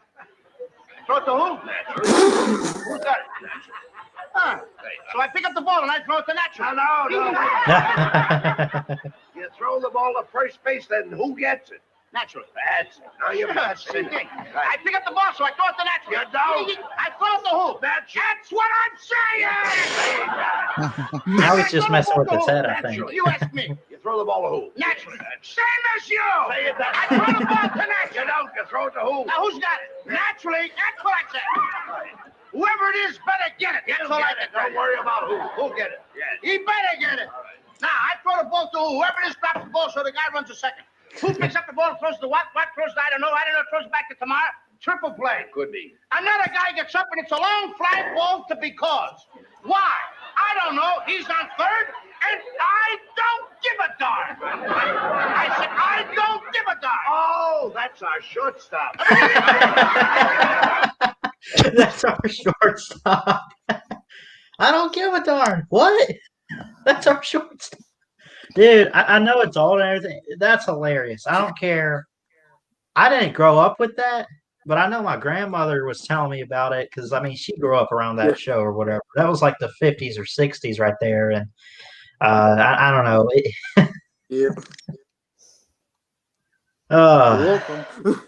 Throw it to who? Naturally. Who's got it? Huh. So I pick up the ball and I throw it to Natural. No. You throw the ball to first base, then who gets it? Naturally. No, you Same thing. I pick up the ball, so I throw it to naturally. You don't. I throw it to who? That's what I'm saying! Now he's just messing with his head, I think. Naturally. You ask me. You throw the ball to who? Naturally. Same as you! Say it that I throw the ball to naturally. You don't. You throw it to who? Now, who's got it? Naturally, that's what I said. Whoever it is better get it. That's all I said. Don't worry about who. Who'll get it? He better get it. Now, I throw the ball to whoever it is, drops the ball, so the guy runs a second. Who picks up the ball and throws to what? What throws to I don't know. Throws it back to Tamara. Triple play. Could be. Another guy gets up and it's a long fly ball to be caused. Why? I don't know. He's on third, and I don't give a darn. I said, I don't give a darn. Oh, that's our shortstop. That's our shortstop. I don't give a darn. What? That's our shortstop. Dude, I know it's old and everything. That's hilarious. I don't care. I didn't grow up with that, but I know my grandmother was telling me about it because, I mean, she grew up around that show or whatever. That was like the 50s or 60s right there. And I don't know. Yeah. Uh, You're welcome.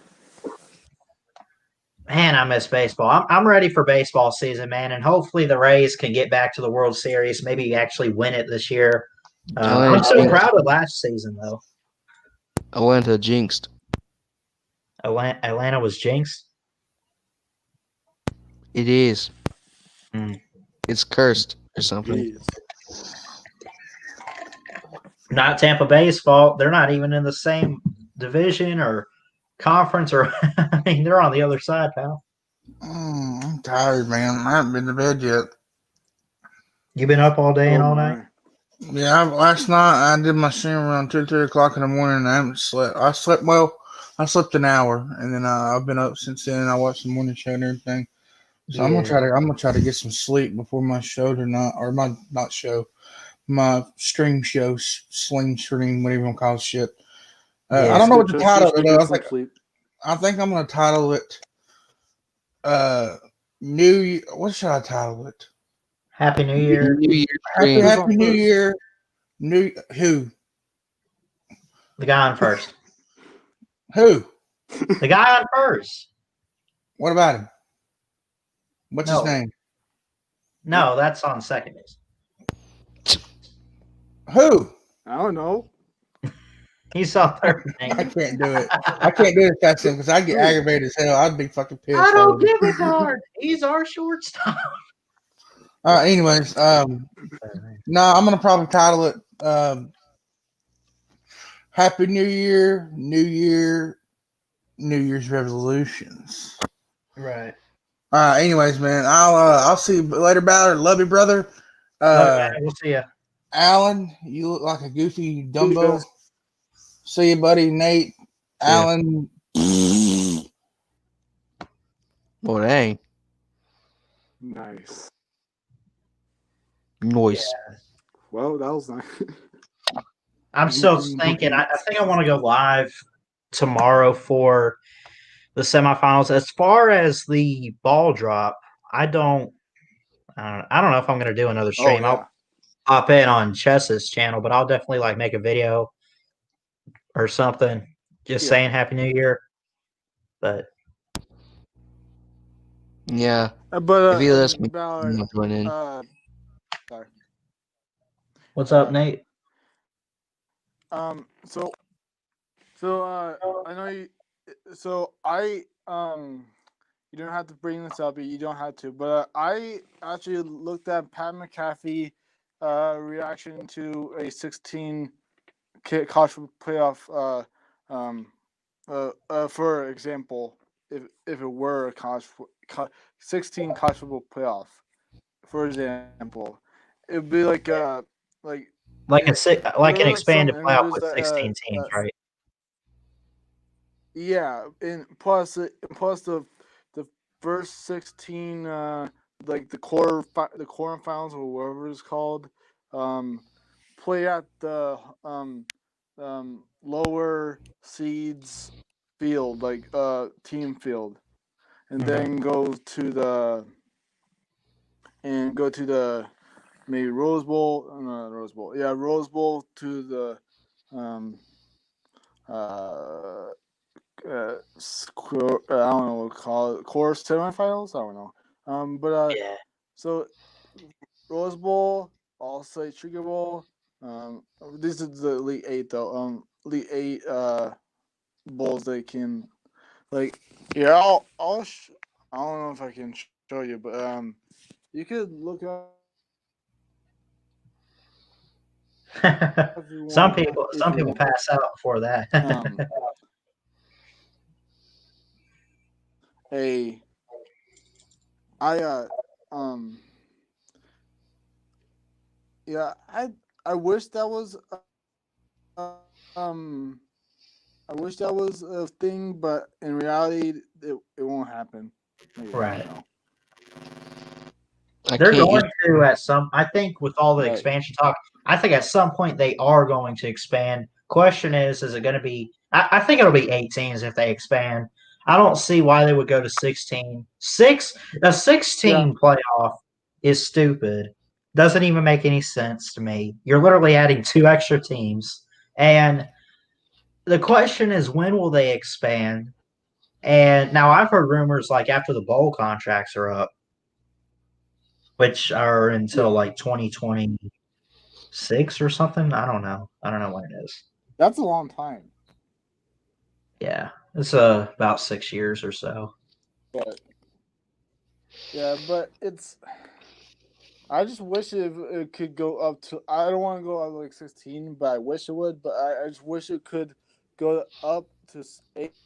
Man, I miss baseball. I'm ready for baseball season, man, and hopefully the Rays can get back to the World Series, maybe actually win it this year. I'm so proud of last season, though. Atlanta jinxed. Atlanta was jinxed? It is. It's cursed or something. Not Tampa Bay's fault. They're not even in the same division or conference, or I mean, they're on the other side, pal. I'm tired, man. I haven't been to bed yet. You been up all day and all night? Yeah, last night I did my stream around 2, 3 o'clock in the morning, and I haven't slept. I slept an hour, and then I've been up since then. I watched the morning show and everything. So I'm gonna try to get some sleep before my show tonight, or my stream show, sling stream, whatever you want to call it, shit. I don't know what the title of it. I think I'm gonna title it. What should I title it? Happy New Year. Happy New Year. Who? The guy on first. Who? The guy on first. What about him? What's his name? No, that's on second base. Who? I don't know. He's on third base. I can't do it. I can't do it if that's him because I get aggravated as hell. I'd be fucking pissed. I don't give a darn. He's our shortstop. Anyways, I'm gonna probably title it Happy New Year, New Year's resolutions. Right. Anyways, man, I'll see you later, Ballard. Love you, brother. We'll see you. Alan, you look like a goofy Dumbo. See you, buddy. Nate, Alan. Well, dang. Nice. Noise. Yeah. Well, that was nice. I'm still thinking. I think I want to go live tomorrow for the semifinals. As far as the ball drop, I don't know if I'm going to do another stream. I'll pop in on Chess's channel, but I'll definitely make a video or something, just saying Happy New Year. But yeah, but if he lets me, Ballard, I'm going in. Sorry. What's up, Nate? So I know you. So I you don't have to bring this up. You don't have to. But I actually looked at Pat McAfee reaction to a 16 college playoff. For example, if it were a 16 college football playoff, for example, it'd be like an expanded playoff with 16 teams, right? Yeah, and plus the first 16, the quarterfinals or whatever it's called, play at the lower seeds field, team field, and then go to the maybe Rose Bowl, Rose Bowl to the I don't know what to call it, course semifinals. I don't know. But Yeah. So Rose Bowl, All State Sugar Bowl. This is the Elite Eight though. Elite Eight bowls they can like. Yeah, I don't know if I can show you, but you could look up. Some people pass out before that. Yeah, I wish that was um I wish that was a thing, but in reality, it won't happen. Right. I They're can't going use to at some. I think with all the Right. expansion talk, I think at some point they are going to expand. Question is it going to be? I think it'll be 8 teams if they expand. I don't see why they would go to 16. A 16 playoff is stupid. Doesn't even make any sense to me. You're literally adding 2 extra teams, and the question is when will they expand? And now I've heard rumors like after the bowl contracts are up, which are until like 2026 or something. I don't know. I don't know when it is. That's a long time. Yeah, it's about 6 years or so. But it's. I just wish it could go up to. I don't want to go up like 16, but I wish it would. But I just wish it could go up to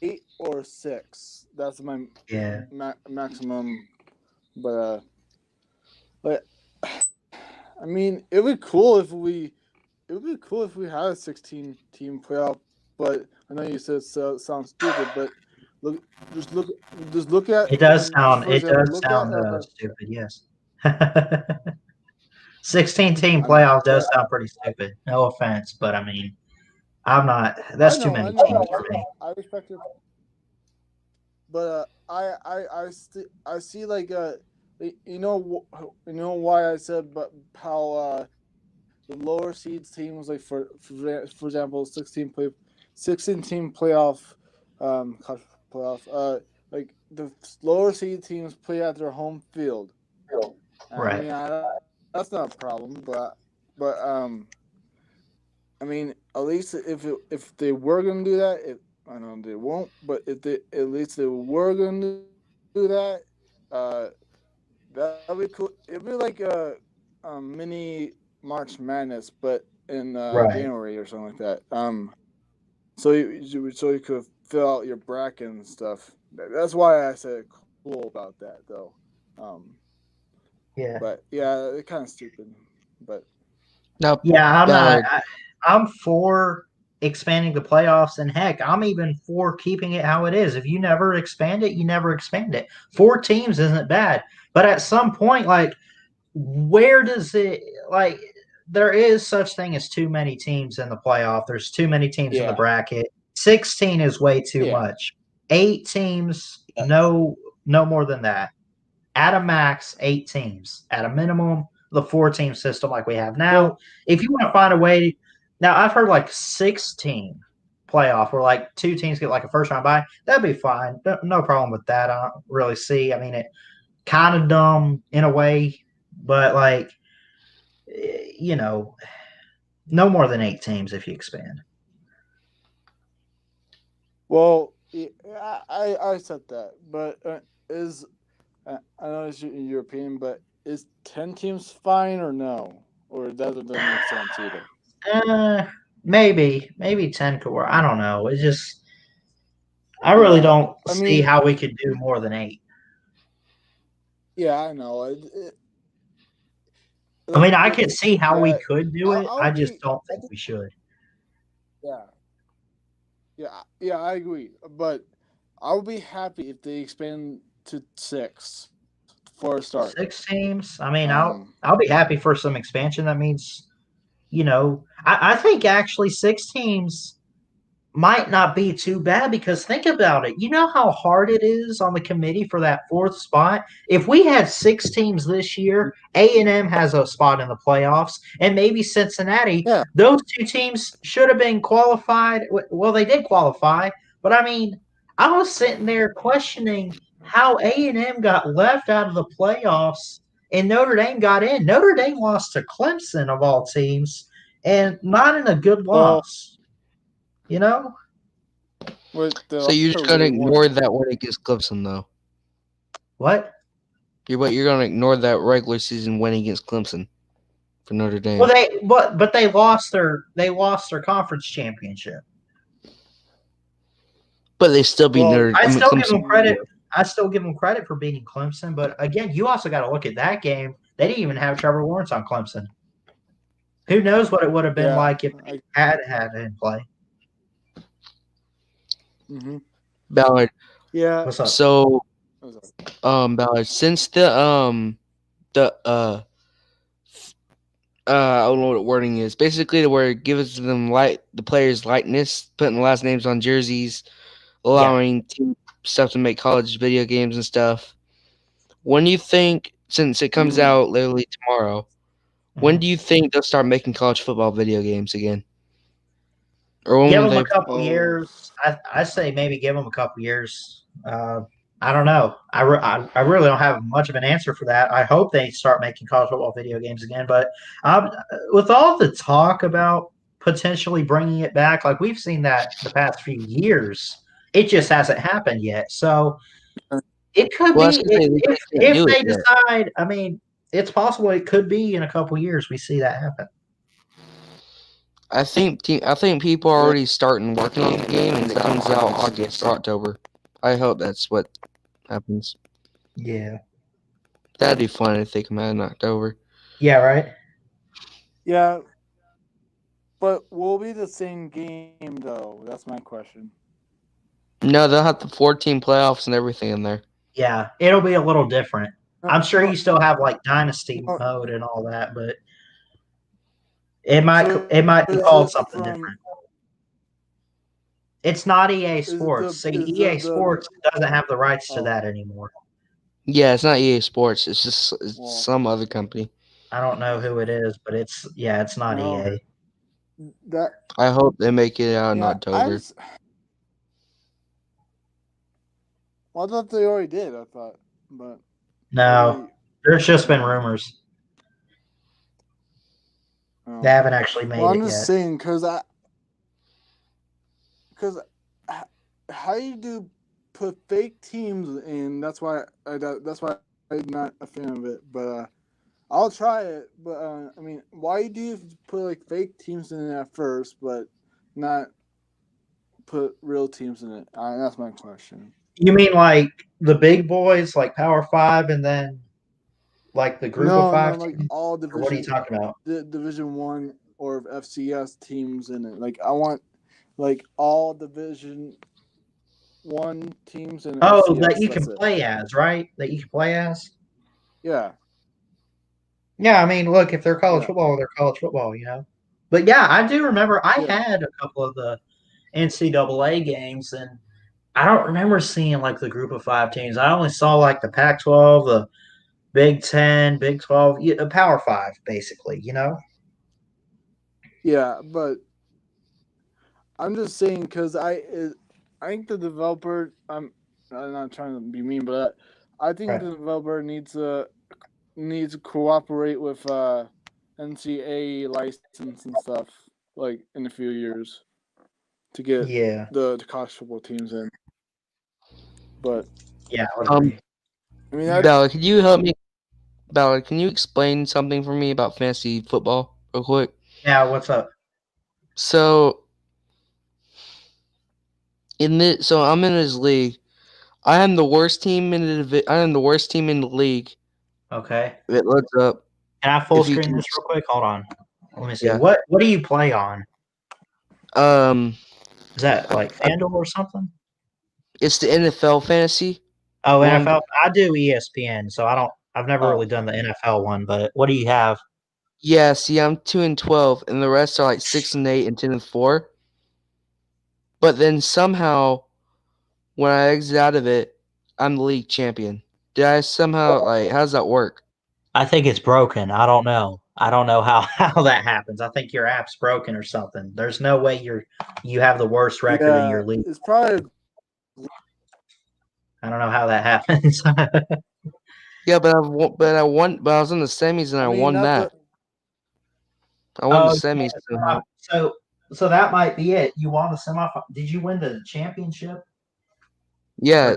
8 or 6. That's my maximum. But I mean, it would be cool if we had a 16 team playoff. But I know you said it sounds stupid, but just look at. It does sound. For It example, does look sound at, stupid. Yes. 16-team I know, playoff does but sound pretty stupid. No offense, but I mean, I'm not. That's too many teams for me. I respect it, but I see like you know why I said but how the lower seeds teams like for example 16 team playoff like the lower seed teams play at their home field. Right. I mean, that's not a problem, but I mean, at least if they were gonna do that, I know they won't, but if they at least they were gonna do that, that'd be cool. It'd be like a mini March Madness, but in Right. January or something like that. So you could fill out your bracket and stuff. That's why I said cool about that, though. Yeah. But yeah, it's kind of stupid. But no. Yeah, I'm not. I'm for expanding the playoffs, and heck, I'm even for keeping it how it is. If you never expand it, you never expand it. 4 teams isn't bad, but at some point, like, where does it like? There is such thing as too many teams in the playoff. There's too many teams in the bracket. 16 is way too much. 8 teams, no more than that. At a max, 8 teams. At a minimum, the 4-team system like we have now. If you want to find a way, now I've heard like 16 playoff where like 2 teams get like a first round bye. That'd be fine. No problem with that. I don't really see. I mean, it kind of dumb in a way, but like, you know, no more than 8 teams if you expand. Well, I accept that, but I know it's European, but is 10 teams fine or no? Or that doesn't make sense either. Maybe 10 could work. I don't know. It's just I really don't see how we could do more than 8. Yeah, I know. I mean, I can see how we could do it. I just don't think we should. Yeah, I agree. But I would be happy if they expand to 6 for a start. 6 teams. I mean, I'll be happy for some expansion. That means, I think actually 6 teams might not be too bad because think about it. You know how hard it is on the committee for that 4th spot? If we had 6 teams this year, A&M has a spot in the playoffs, and maybe Cincinnati. Yeah. Those 2 teams should have been qualified. Well, they did qualify, but I mean, I was sitting there questioning how A&M got left out of the playoffs and Notre Dame got in. Notre Dame lost to Clemson of all teams, and not in a good Well, loss. You know? So you're just gonna ignore that win against Clemson, though. What? You're gonna ignore that regular season win against Clemson for Notre Dame. Well, but they lost their conference championship. But they still beat Notre Dame. I still give Clemson. them credit. I still give them credit for beating Clemson, but again, you also got to look at that game. They didn't even have Trevor Lawrence on Clemson. Who knows what it would have been like if they had him play? Mm-hmm. Ballard. Yeah. What's up? So, Ballard, since I don't know what the wording is. Basically, where it gives them the players' likeness, putting the last names on jerseys, allowing team stuff to make college video games and stuff. When do you think, since it comes out literally tomorrow, when do you think they'll start making college football video games again? Or when Give will them they? a couple years. I say maybe give them a couple years. I don't know. I really don't have much of an answer for that. I hope they start making college football video games again. But with all the talk about potentially bringing it back, like we've seen that the past few years, it just hasn't happened yet. So it could be if they decide. I mean, it's possible it could be in a couple years we see that happen. I think people are already starting working on the game, and it comes out August or October. I hope that's what happens. Yeah, that'd be fun if they come out in October. Yeah, right. Yeah, but will it be the same game though? That's my question. No, they'll have the 14 playoffs and everything in there. Yeah, it'll be a little different. I'm sure you still have like dynasty mode and all that, but it might be called something different. It's not EA Sports. See, EA Sports doesn't have the rights to that anymore. Yeah, it's not EA Sports. It's just some other company. I don't know who it is, but it's not EA. I hope they make it out in October. I thought they already did. But no, there's just been rumors. They haven't actually made it yet. I'm just saying because how you do put fake teams in? That's why I'm not a fan of it. But I'll try it. But I mean, why do you put like fake teams in it at first, but not put real teams in it? That's my question. You mean like the big boys, like Power 5, and then like the group of 5? No, like all division. What are you talking about? The Division 1 or FCS teams in it. Like I want like all Division 1 teams in. Oh, FCS, that you can play as, right? That you can play as. Yeah. Yeah, I mean, look, if they're college football, they're college football, you know. But yeah, I do remember I had a couple of the NCAA games, and I don't remember seeing like the group of 5 teams. I only saw like the Pac-12, the Big 10, Big 12, a Power 5, basically, you know? Yeah, but I'm just saying because I think the developer, I'm not trying to be mean, but I think the developer needs to cooperate with NCAA license and stuff like in a few years to get the college football teams in. But yeah, I mean, Ballard, can you help me? Ballard, can you explain something for me about fantasy football real quick? Yeah, what's up? So I'm in this league. I am the worst team in the league. Okay. It loads up. Can I full screen this real quick? Hold on. Let me see. Yeah. What do you play on? Is that like FanDuel or something? It's the NFL fantasy. Oh, NFL. I do ESPN, so I've never really done the NFL one, but what do you have? Yeah, see, I'm 2-12, and the rest are like 6-8 and 10-4. But then somehow, when I exit out of it, I'm the league champion. Did I somehow how does that work? I think it's broken. I don't know. I don't know how that happens. I think your app's broken or something. There's no way you have the worst record in your league. It's probably I don't know how that happens. Yeah, but I was in the semis and I mean, won not that. the- I won the Oh, semis somehow. so that might be it. You won the semifinal. Did you win the championship? Yeah,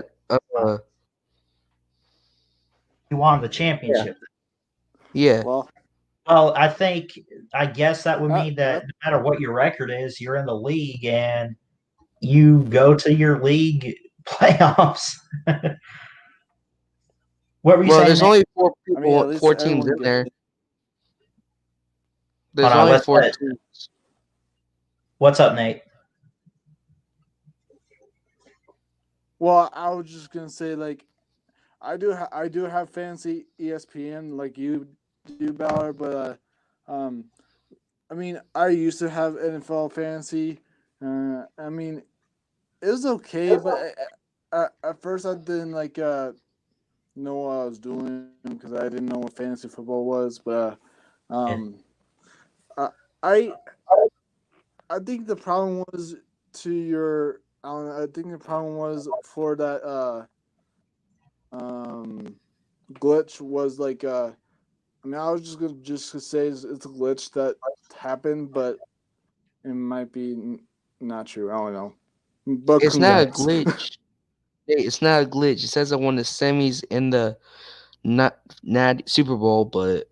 You won the championship. yeah. well, Well, I guess that would mean that- that no matter what your record is, you're in the league and you go to your league playoffs. What were you Well, saying, there's Nate? only four I mean, at people, least 4 teams in everyone there. gets. There's Hold on, only 4 teams. what's up, Nate? Well, I was just gonna say, like, I do have fancy ESPN like you do, Ballard, but I mean, I used to have NFL fantasy. I mean, it was okay, but at first I didn't like know what I was doing because I didn't know what fantasy football was. But I I I think the problem was to your. I think the problem was for that glitch was like I mean, I was just gonna say it's a glitch that happened, but it might be not true. I don't know. But It's not a congrats. glitch. Hey, it's not a glitch. It says I won the semis in the not Super Bowl, but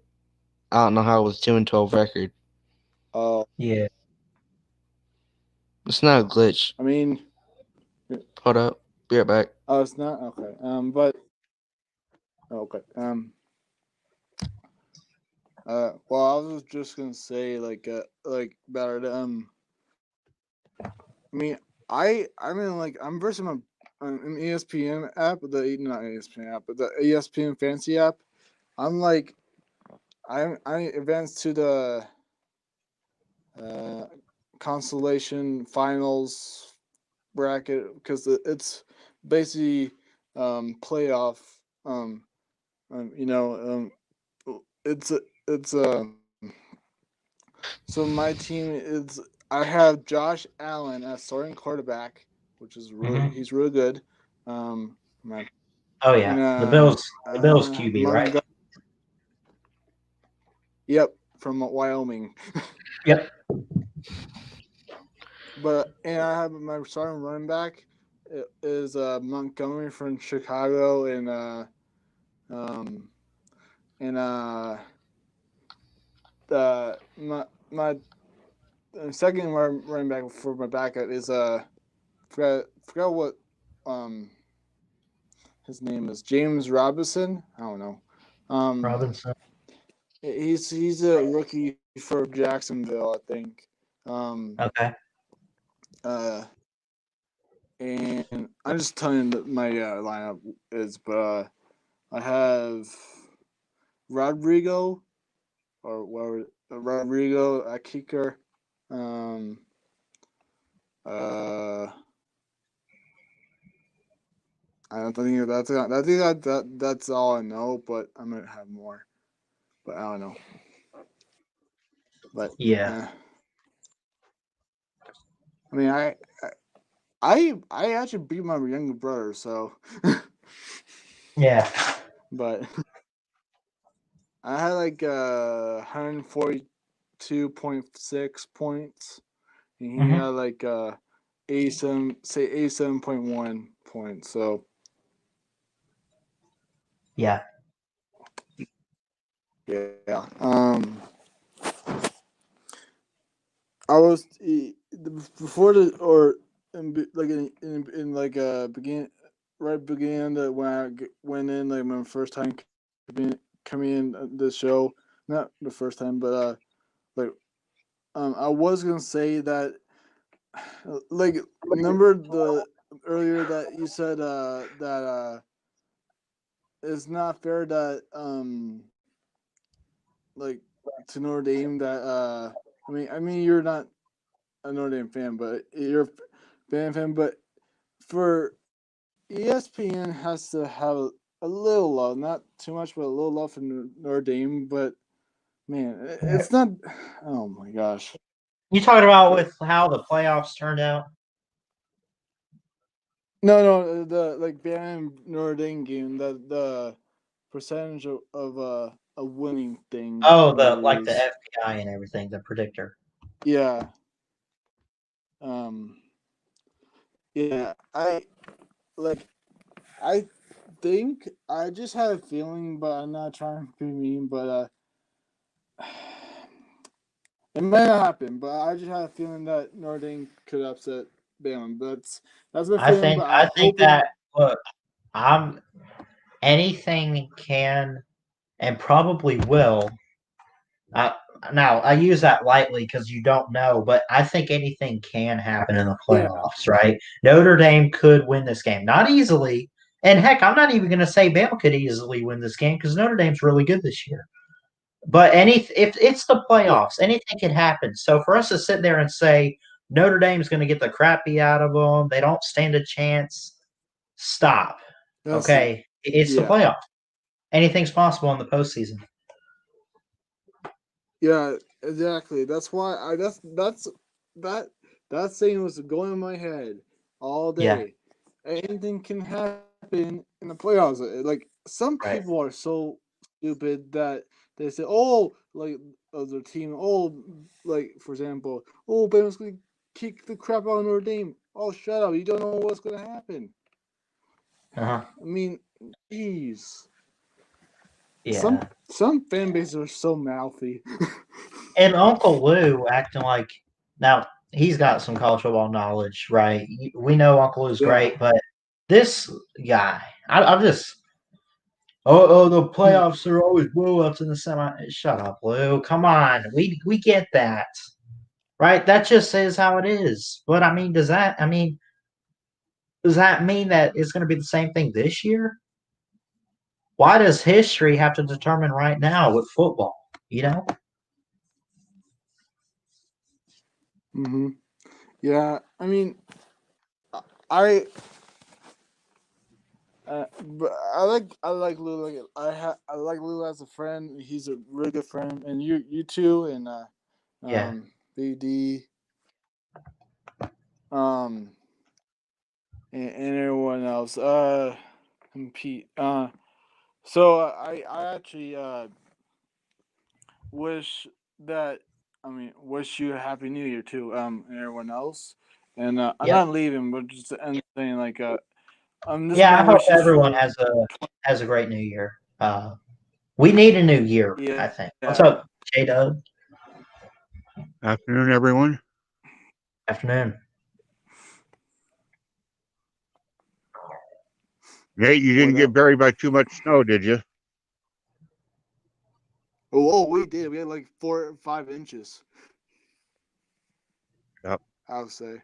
I don't know how it was 2-12 record. Oh, Yeah. It's not a glitch. I mean, Hold up. Be right back. oh, it's not okay. But okay. Well, I was just gonna say like about it. I mean, I mean, like, I'm versed in an ESPN app, not ESPN app, but the ESPN fancy app. I'm like, I advanced to the consolation finals bracket because it's basically playoff. You know, it's so my team is I have Josh Allen as starting quarterback, which is he's really good. My Oh yeah, the Bills QB, right? Yep, from Wyoming. Yep. But and I have my starting running back is Montgomery from Chicago um and my second running back for my backup is forgot what um his name is James Robinson. I don't know. Robinson. He's a rookie for Jacksonville, I think. Okay. And I'm just telling you my lineup is, but I have Rodrigo or whatever Rodrigo a kicker. I don't think that's all I know, but I'm gonna have more. But I don't know. But Yeah. I mean, I actually beat my younger brother, so Yeah. but I had like 142.6 points, and he had like 87.1 points. So Yeah. yeah. I was before the or like in like begin right beginning of when I went in like my first time coming in the show, not the first time, but like I was gonna say that like remember the earlier that you said that it's not fair that like to Notre Dame that I mean you're not a Notre Dame fan, but you're a fan. But for ESPN has to have a little love, not too much, but a little love for Notre Dame. But man, it's not. Oh my gosh! You talking about with how the playoffs turned out? No, the like Bam Notre Dame game, the percentage of a winning thing. Oh, the whatever it like the is. FBI and everything, the predictor. Yeah. Yeah, I think I just had a feeling, but I'm not trying to be mean, but it might not happen, but I just had a feeling that Notre Dame could upset Bama. That's my feeling, but I'm I think hoping. that look, I'm anything can and probably will. Uh, Now I use that lightly because you don't know, but I think anything can happen in the Yeah. playoffs, right? Notre Dame could win this game, not easily, and heck, I'm not even going to say Bama could easily win this game because Notre Dame's really good this year. But if it's the playoffs, anything can happen. So for us to sit there and say Notre Dame's going to get the crappy out of them, they don't stand a chance. Stop. That's it. Okay, it's the Yeah. playoff. Anything's possible in the postseason. Yeah, exactly. That's why that saying was going in my head all Yeah. day. Anything can happen in the playoffs. Like some Right. people are so stupid that they say, "Oh, like their team, oh, like for example, oh, Bama's gonna kick the crap out of Notre Dame." Oh, shut up! You don't know what's gonna happen. Uh-huh. I mean, jeez. Yeah. Some fan bases are so mouthy. And Uncle Lou acting like now he's got some college football knowledge, right? We know Uncle Lou's Yeah. great, but this guy, I'm just the playoffs are always blowouts in the semi. Shut up, Lou. Come on, we get that, right? That just says how it is. But I mean, does that mean that it's going to be the same thing this year? Why does history have to determine right now with football? You know? Mm-hmm. Yeah, I mean, I but I like Lou. Like I like Lou as a friend. He's a really good friend, and you too, and Yeah. BD, um, and everyone else. And Pete. So I actually wish that wish you a happy New Year too. And everyone else. And I'm Yep. not leaving, but just saying like this is Yeah, my I hope wishes everyone for. has a great new year. We need a new year, Yeah. I think. What's up, J Dub? Afternoon, everyone. Afternoon. Nate, you didn't get buried by too much snow, did you? Oh, we did. We had like 4 or 5 inches. Yep. I would say.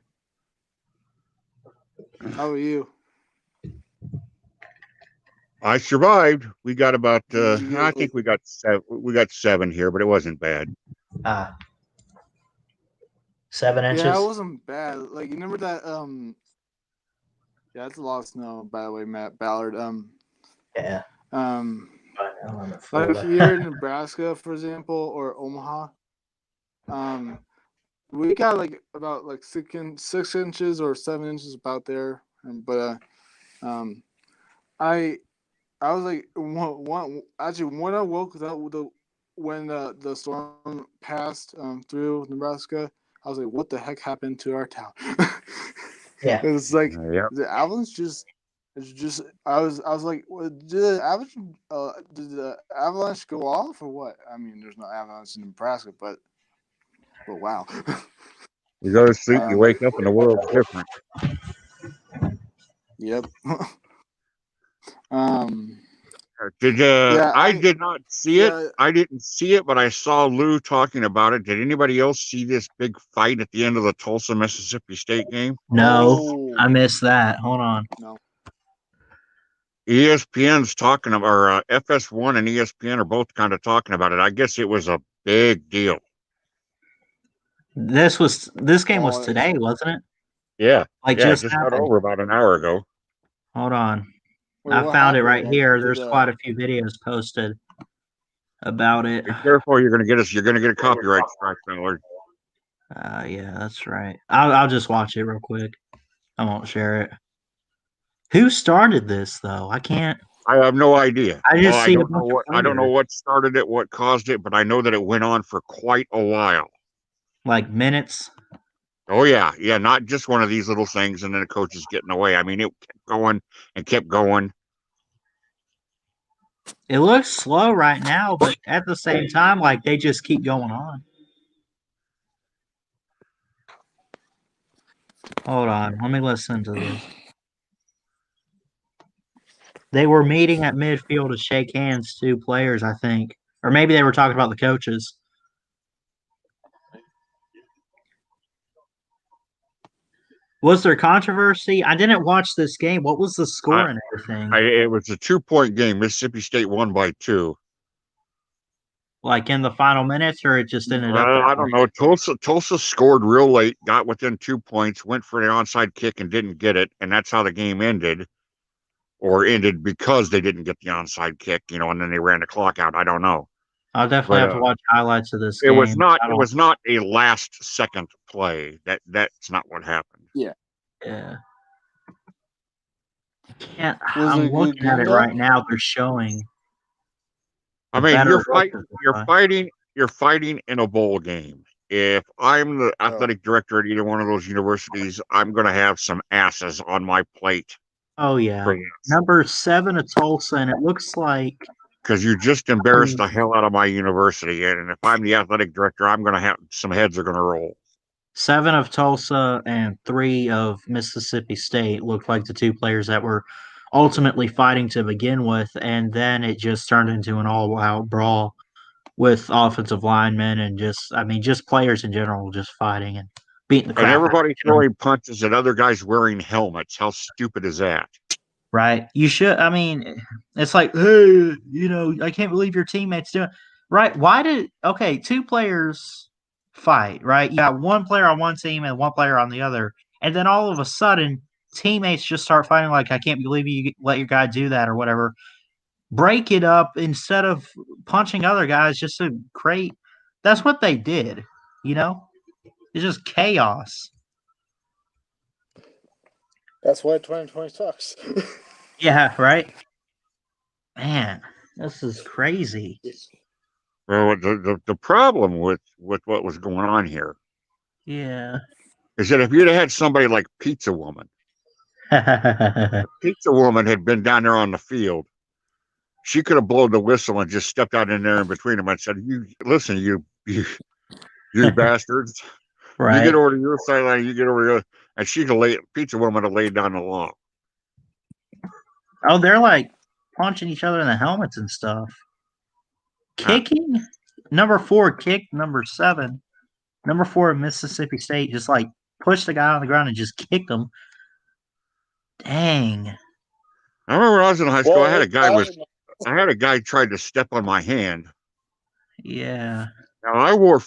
How are you? I survived. We got about Did you I get, think we got 7 here, but it wasn't bad. 7 inches. Yeah, it wasn't bad. Like you remember that yeah, that's a lot of snow, by the way, Matt Ballard. Yeah. Like here in Nebraska, for example, or Omaha, we got like about like 6 inches or 7 inches about there. But I was like actually when I woke up when the storm passed through Nebraska, I was like, what the heck happened to our town? Yeah. It's like Yep. the avalanche just. It's just I was like, well, did the avalanche go off or what? I mean, there's no avalanche in Nebraska, but wow. You go to sleep, you wake up, and the world's different. Yep. Did Yeah, I did not see it. I didn't see it, but I saw Lou talking about it. Did anybody else see this big fight at the end of the Tulsa, Mississippi State game? No, I missed that. Hold on. No. ESPN's talking about, or FS1 and ESPN are both kind of talking about it. I guess it was a big deal. This game was today, wasn't it? Yeah. Like yeah, just it just got happened. over about an hour ago. Hold on. Wait, I what found it happened? right Like, here. did, There's quite a few videos posted about it. Be careful, you're gonna get a copyright strike, Ballard. Yeah, that's right. I'll just watch it real quick. I won't share it. Who started this though? I can't. I have no idea. I just I see a don't know bunch of what I don't know players. what started it, what caused it, but I know that it went on for quite a while. Like minutes. Oh yeah, yeah, not just one of these little things, and then the coach is getting away. I mean, it kept going and kept going. It looks slow right now, but at the same time, like they just keep going on. Hold on, let me listen to this. They were meeting at midfield to shake hands, two players, I think. Or maybe they were talking about the coaches. Was there controversy? I didn't watch this game. What was the score and everything? It was a 2-point game. Mississippi State won by 2. Like in the final minutes, or it just ended up? I don't know. Tulsa scored real late, got within 2 points, went for the onside kick and didn't get it, and that's how the game ended. Or ended because they didn't get the onside kick, and then they ran the clock out. I don't know. I'll definitely have to watch highlights of this it game. was not a last second play. That's not what happened. Yeah. I'm looking at it right now. They're showing. I mean, you're fighting in a bowl game. If I'm the athletic director at either one of those universities, I'm going to have some asses on my plate. Oh yeah, number 7 of Tulsa, and it looks like because you just embarrassed the hell out of my university, and if I'm the athletic director, I'm going to have some heads are going to roll. 7 of Tulsa and 3 of Mississippi State looked like the 2 players that were ultimately fighting to begin with, and then it just turned into an all-out brawl with offensive linemen and just players in general just fighting and beating the crap and everybody out of throwing punches at other guys wearing helmets. How stupid is that? Right. You should. I mean, it's like, hey, I can't believe your teammates doing. Right. Why 2 players fight, right? You got 1 player on one team and 1 player on the other. And then all of a sudden, teammates just start fighting like, I can't believe you let your guy do that or whatever. Break it up instead of punching other guys just to create. That's what they did, It's just chaos. That's why 2020 sucks. Yeah, right? Man, this is crazy. Well, the problem with what was going on here is that if you'd have had somebody like Pizza Woman, Pizza Woman had been down there on the field, she could have blown the whistle and just stepped out in there in between them and said, you bastards. Right. You get over to your sideline, you get over here, and Pizza Woman to lay down the law. Oh, they're like punching each other in the helmets and stuff. Kicking? Number 4 kicked number 7. Number 4 of Mississippi State just like pushed the guy on the ground and just kicked him. Dang. I remember when I was in high school, I had a guy tried to step on my hand. Yeah. Now I wore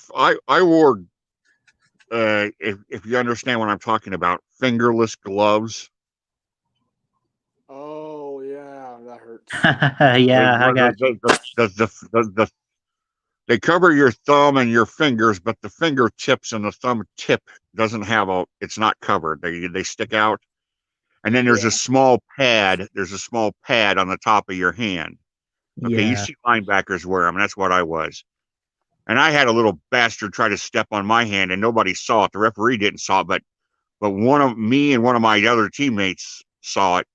if you understand what I'm talking about, fingerless gloves. Oh yeah, that hurts. Yeah, I got you. They cover your thumb and your fingers, but the fingertips and the thumb tip it's not covered. They stick out. And then there's a small pad. There's a small pad on the top of your hand. Okay, you see linebackers wear them, and that's what I was. And I had a little bastard try to step on my hand, and nobody saw it. The referee didn't saw it, but one of me and one of my other teammates saw it,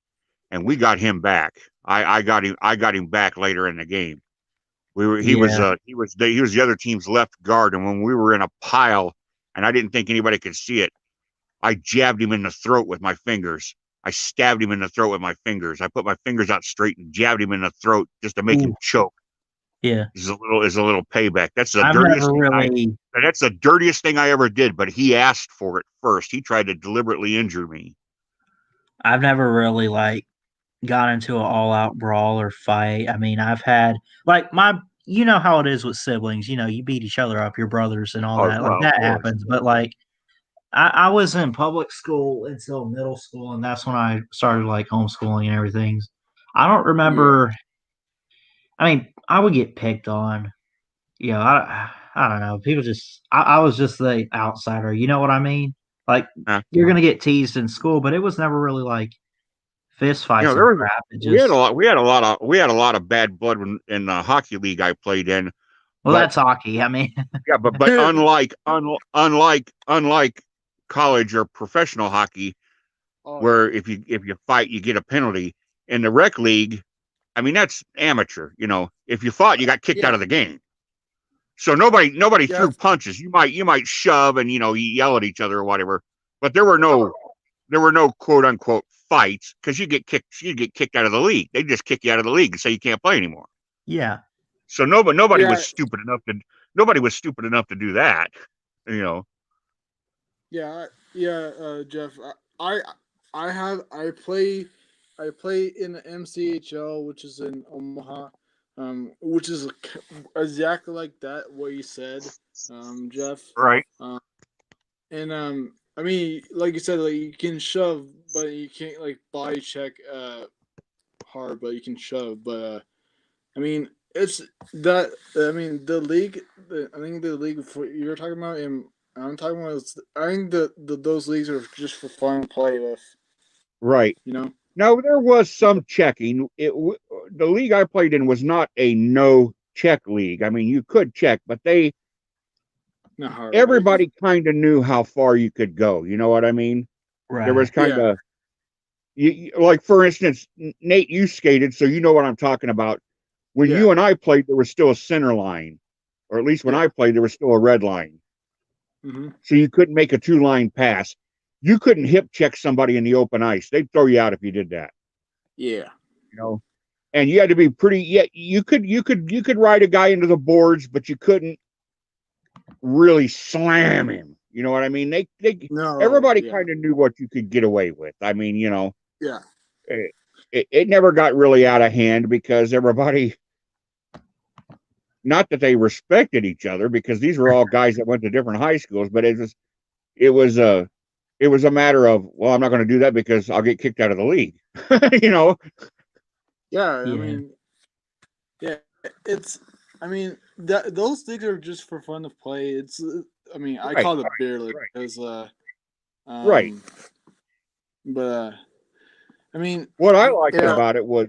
and we got him back. I got him back later in the game. He was the other team's left guard, and when we were in a pile, and I didn't think anybody could see it, I jabbed him in the throat with my fingers. I stabbed him in the throat with my fingers. I put my fingers out straight and jabbed him in the throat just to make him choke. Yeah, is a little payback. That's the dirtiest. That's the dirtiest thing I ever did. But he asked for it first. He tried to deliberately injure me. I've never really got into an all-out brawl or fight. I mean, I've had you know how it is with siblings. You beat each other up, your brothers and all that. That happens. But I was in public school until middle school, and that's when I started homeschooling and everything. I don't remember. Yeah. I mean, I would get picked on. I don't know. People just I was just the outsider. You know what I mean? You're gonna get teased in school, but it was never really fist fights You know, and crap. we had a lot of bad blood in the hockey league I played in. Well, that's hockey. I mean, yeah, but unlike college or professional hockey, where if you fight, you get a penalty. In the rec league, I mean, that's amateur. You know, if you fought, you got kicked out of the game. So nobody threw punches. You might shove and you yell at each other or whatever, but there were no quote unquote fights because you get kicked out of the league. They just kick you out of the league and say you can't play anymore. Yeah. So nobody was stupid enough to do that. You know. Yeah, Jeff. I play in the MCHL, which is in Omaha, which is exactly like that what you said, Jeff. Right. And I mean, like you said, like you can shove, but you can't like body check hard, but you can shove. But I mean, it's that. I mean, the league. I think the league you're talking about, and I'm talking about. I think those leagues are just for fun to play with. Right. You know. Now there was some checking. The league I played in was not a no check league. I mean, you could check, but everybody kind of knew how far you could go. You know what I mean? Right. There was kind of, like for instance, Nate, you skated, so you know what I'm talking about. When you and I played, there was still a center line, or at least when I played, there was still a red line. Mm-hmm. So you couldn't make a 2-line pass. You couldn't hip check somebody in the open ice. They'd throw you out if you did that. Yeah. You know, and you had to be pretty. Yeah, you could ride a guy into the boards, but you couldn't really slam him. You know what I mean? Everybody kind of knew what you could get away with. I mean, Yeah. It never got really out of hand because everybody, not that they respected each other, because these were all guys that went to different high schools, but it was a matter of, well, I'm not going to do that because I'll get kicked out of the league. Yeah, I mean, I mean, those things are just for fun to play. I mean, I call it beer league because, right. But, I mean, what I liked about it was,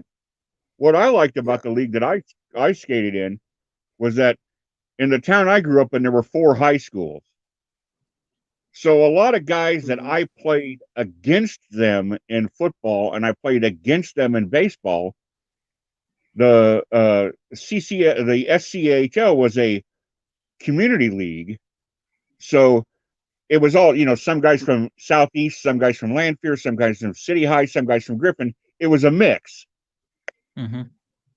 what I liked about the league that I skated in was that in the town I grew up in, there were 4 high schools. So a lot of guys that I played against them in football and I played against them in baseball, the SCHL was a community league. So it was all, some guys from Southeast, some guys from Lanphier, some guys from City High, some guys from Griffin. It was a mix. Mm-hmm.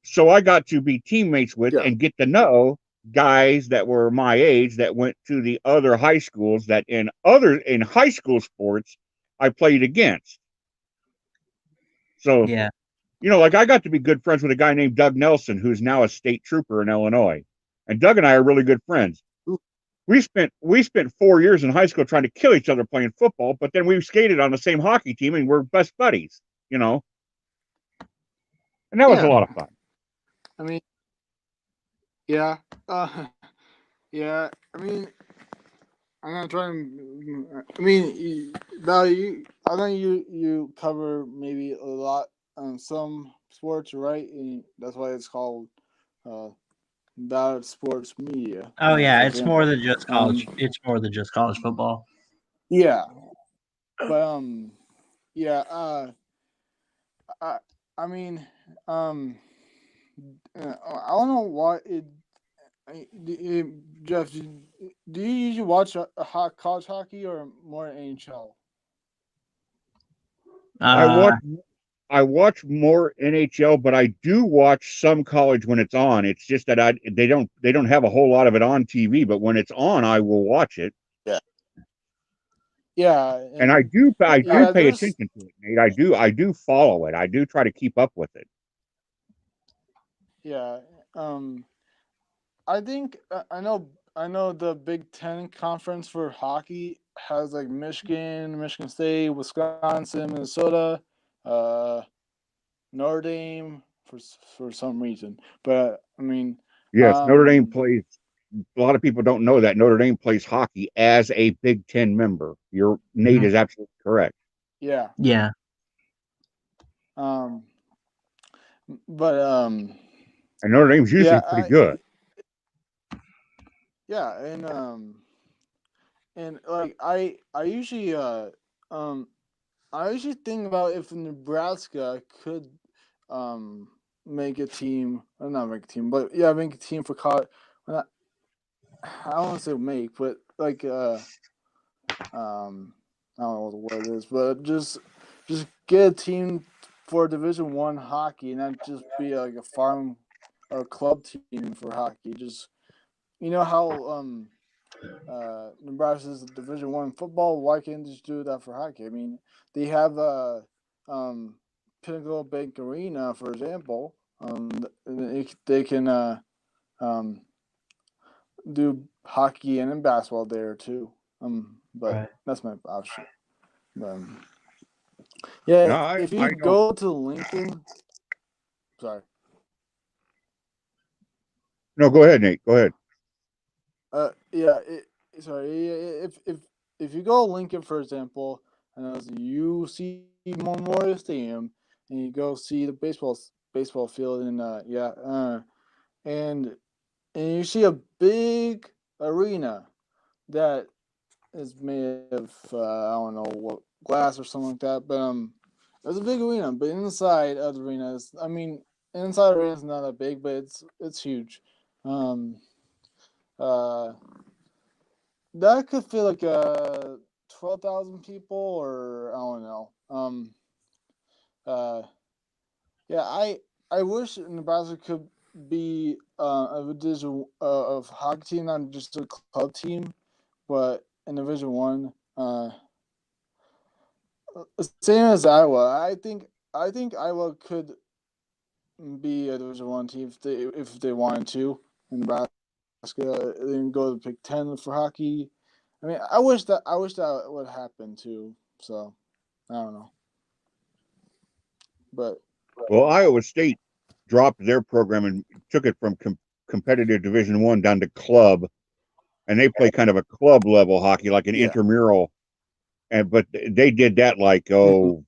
So I got to be teammates with and get to know guys that were my age that went to the other high schools that in high school sports I played against. So, like I got to be good friends with a guy named Doug Nelson, who's now a state trooper in Illinois. And Doug and I are really good friends. We spent 4 years in high school trying to kill each other playing football, but then we skated on the same hockey team and we're best buddies, And that was a lot of fun. I mean, yeah. Yeah. I mean, I'm gonna try and. I mean, I think you cover maybe a lot on some sports, right? And that's why it's called Ballard Sports Media. Oh yeah, it's more than just college. It's more than just college football. Yeah, but yeah. I mean, I don't know why Jeff, do you usually watch college hockey or more NHL? I watch more NHL, but I do watch some college when it's on. It's just that they don't have a whole lot of it on TV, but when it's on, I will watch it. Yeah. Yeah. And I do pay attention to it, Nate. I do follow it. I do try to keep up with it. Yeah. I think I know the Big Ten conference for hockey has like Michigan State, Wisconsin, Minnesota, Notre Dame for some reason. But I mean, yes, Notre Dame plays. A lot of people don't know that Notre Dame plays hockey as a Big Ten member. Nate is absolutely correct. Yeah. Yeah. But And Notre Dame's usually yeah, pretty good. Yeah, and like I usually think about if Nebraska could make a team, or not make a team, but yeah, make a team for college. I don't want to say make, but like I don't know what the word is, but just get a team for Division I hockey, and not just be like a farm or club team for hockey. Just how Nebraska's Division I football. Why can't they just do that for hockey? I mean, they have Pinnacle Bank Arena, for example. They can do hockey and basketball there too. But Right. that's my option. Yeah, No, if I you don't. go to Lincoln, sorry. No, go ahead, Nate. Go ahead. Yeah. Sorry. If you go to Lincoln, for example, and you see Memorial Stadium, and you go see the baseball field, and and you see a big arena that is made of I don't know what glass or something like that, but it's a big arena. But inside of the arena is, I mean, inside the arena is not that big, but it's huge. Um, uh, that could fit like 12,000 people, or I don't know. Uh, yeah, I wish Nebraska could be a division of hockey team, not just a club team, but in Division I. Same as Iowa. I think Iowa could be a Division I team if they wanted to. In Nebraska, they can go to the Big Ten for hockey. I mean, I wish that would happen too. So I don't know, but Well, Iowa State dropped their program and took it from competitive Division I down to club, and they play kind of a club level hockey, like an yeah. intramural. But they did that like 20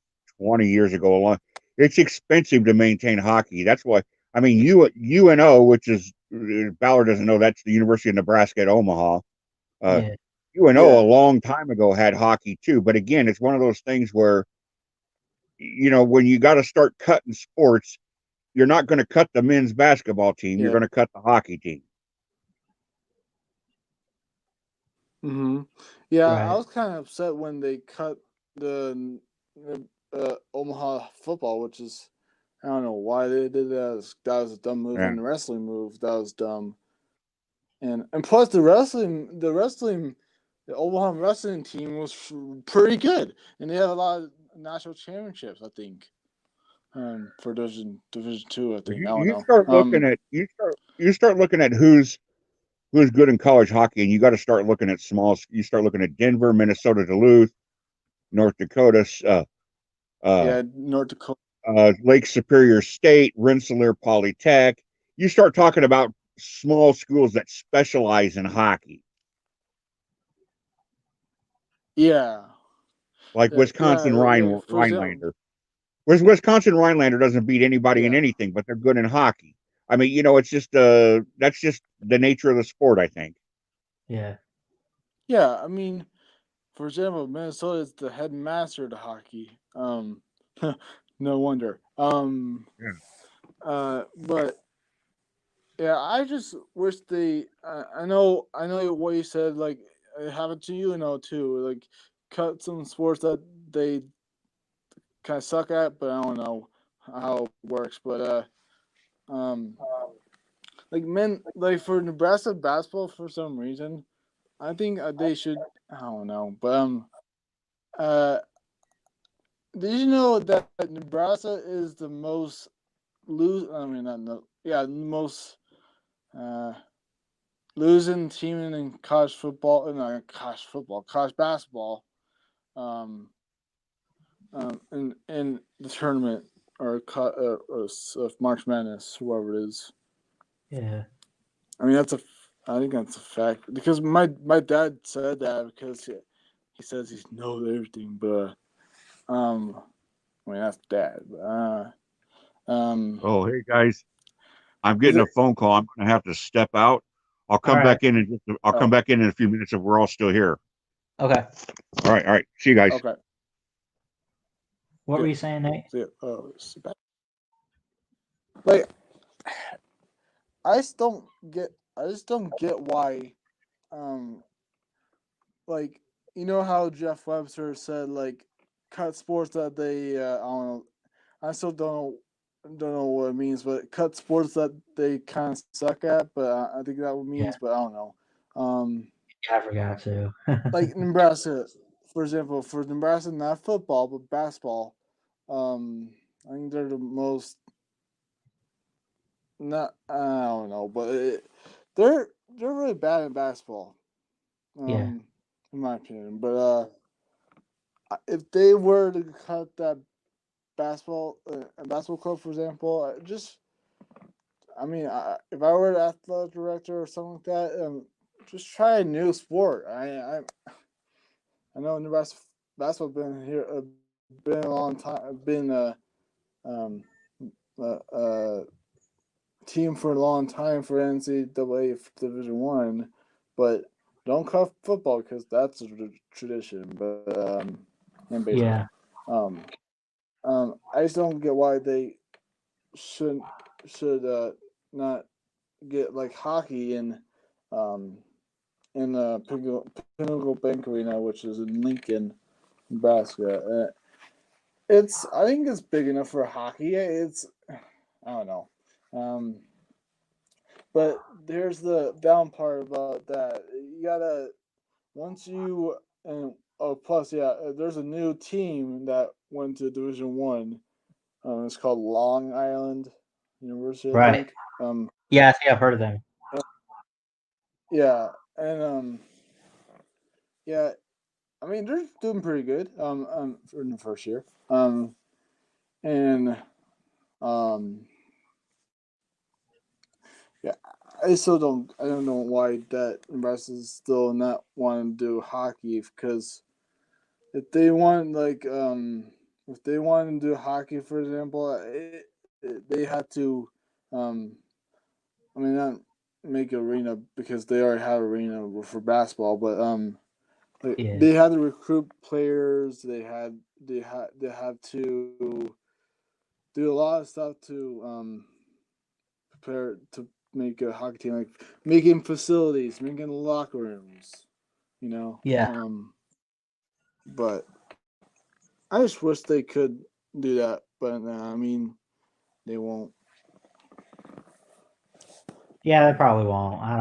years ago. It's expensive to maintain hockey. That's why. I mean, UNO, which is Ballard doesn't know, that's the University of Nebraska at Omaha. Yeah. UNO a long time ago had hockey too, but again, it's one of those things where when you got to start cutting sports, you're not going to cut the men's basketball team. You're Yeah. going to cut the hockey team. Mm-hmm. Yeah, I Right. was kind of upset when they cut the Omaha football, which is I don't know why they did that. That was a dumb move, Yeah. and the wrestling move that was dumb. And plus the Omaha wrestling team was pretty good, and they have a lot of national championships. I think for Division II. I think I don't You know. start looking at you start looking at who's good in college hockey, and you got to start looking at small. You start looking at Denver, Minnesota, Duluth, North Dakota, Yeah, North Dakota. Lake Superior State, Rensselaer Polytech. You start talking about small schools that specialize in hockey, Yeah, like Wisconsin for example, Rhinelander. Whereas Wisconsin Rhinelander doesn't beat anybody in yeah, anything, but they're good in hockey. I mean, it's just that's just the nature of the sport, I think. Yeah. yeah. I mean, for example, Minnesota is the headmaster of the hockey. No wonder. Yeah. But yeah, I just wish they. I know what you said. Like, have it to too. Like, cut some sports that they kind of suck at, but I don't know how it works. But like for Nebraska basketball, for some reason, I think they should. I don't know, but uh, did you know that Nebraska is the most I mean, not no. Yeah, the most uh, losing team in college football. No, college basketball. Um, in the tournament or March Madness, whoever it is. Yeah. I mean, I think that's a fact because my dad said that because he says he knows everything, but I mean, that's bad. But, Oh, hey guys, I'm getting a phone call. I'm going to have to step out. I'll come back in and I'll come back in a few minutes if we're all still here. Okay. All right. See you guys. Okay. What were you saying, Nate? Like, I just don't get why, like, you know how Jeff Webster said, like, cut sports that they I don't know. I still don't know what it means, but cut sports that they kind of suck at. But I think that what it means. But I don't know. Yeah, I forgot to. Like Nebraska, for example, for Nebraska, not football but basketball. I think they're the most. Not I don't know, but they're really bad at basketball. Yeah. In my opinion. But if they were to cut that basketball club, for example, I mean, if I were the athletic director or something like that, just try a new sport. I know Nebraska basketball been here, been a long time, been a team for a long time for NCAA Division One, but don't cut football because that's a tradition. But and baseball. I just don't get why they should not get like hockey in Pinnacle Bank Arena, which is in Lincoln, Nebraska. I think it's big enough for hockey. I don't know. But there's the down part about that. You gotta once you and plus there's a new team that went to Division One. It's called Long Island University, I think. Yeah, I think I've heard of them. Yeah, and yeah, I mean they're doing pretty good. For in the first year. And yeah, I don't know why that Nebraska is still not wanting to do hockey because if they want if they want to do hockey, for example, they have to I mean not make arena because they already have arena for basketball, but they had to recruit players. They have to do a lot of stuff to prepare to make a hockey team, like making facilities, making locker rooms, you know. Yeah. But I just wish they could do that, but I mean, they won't. Yeah, they probably won't. I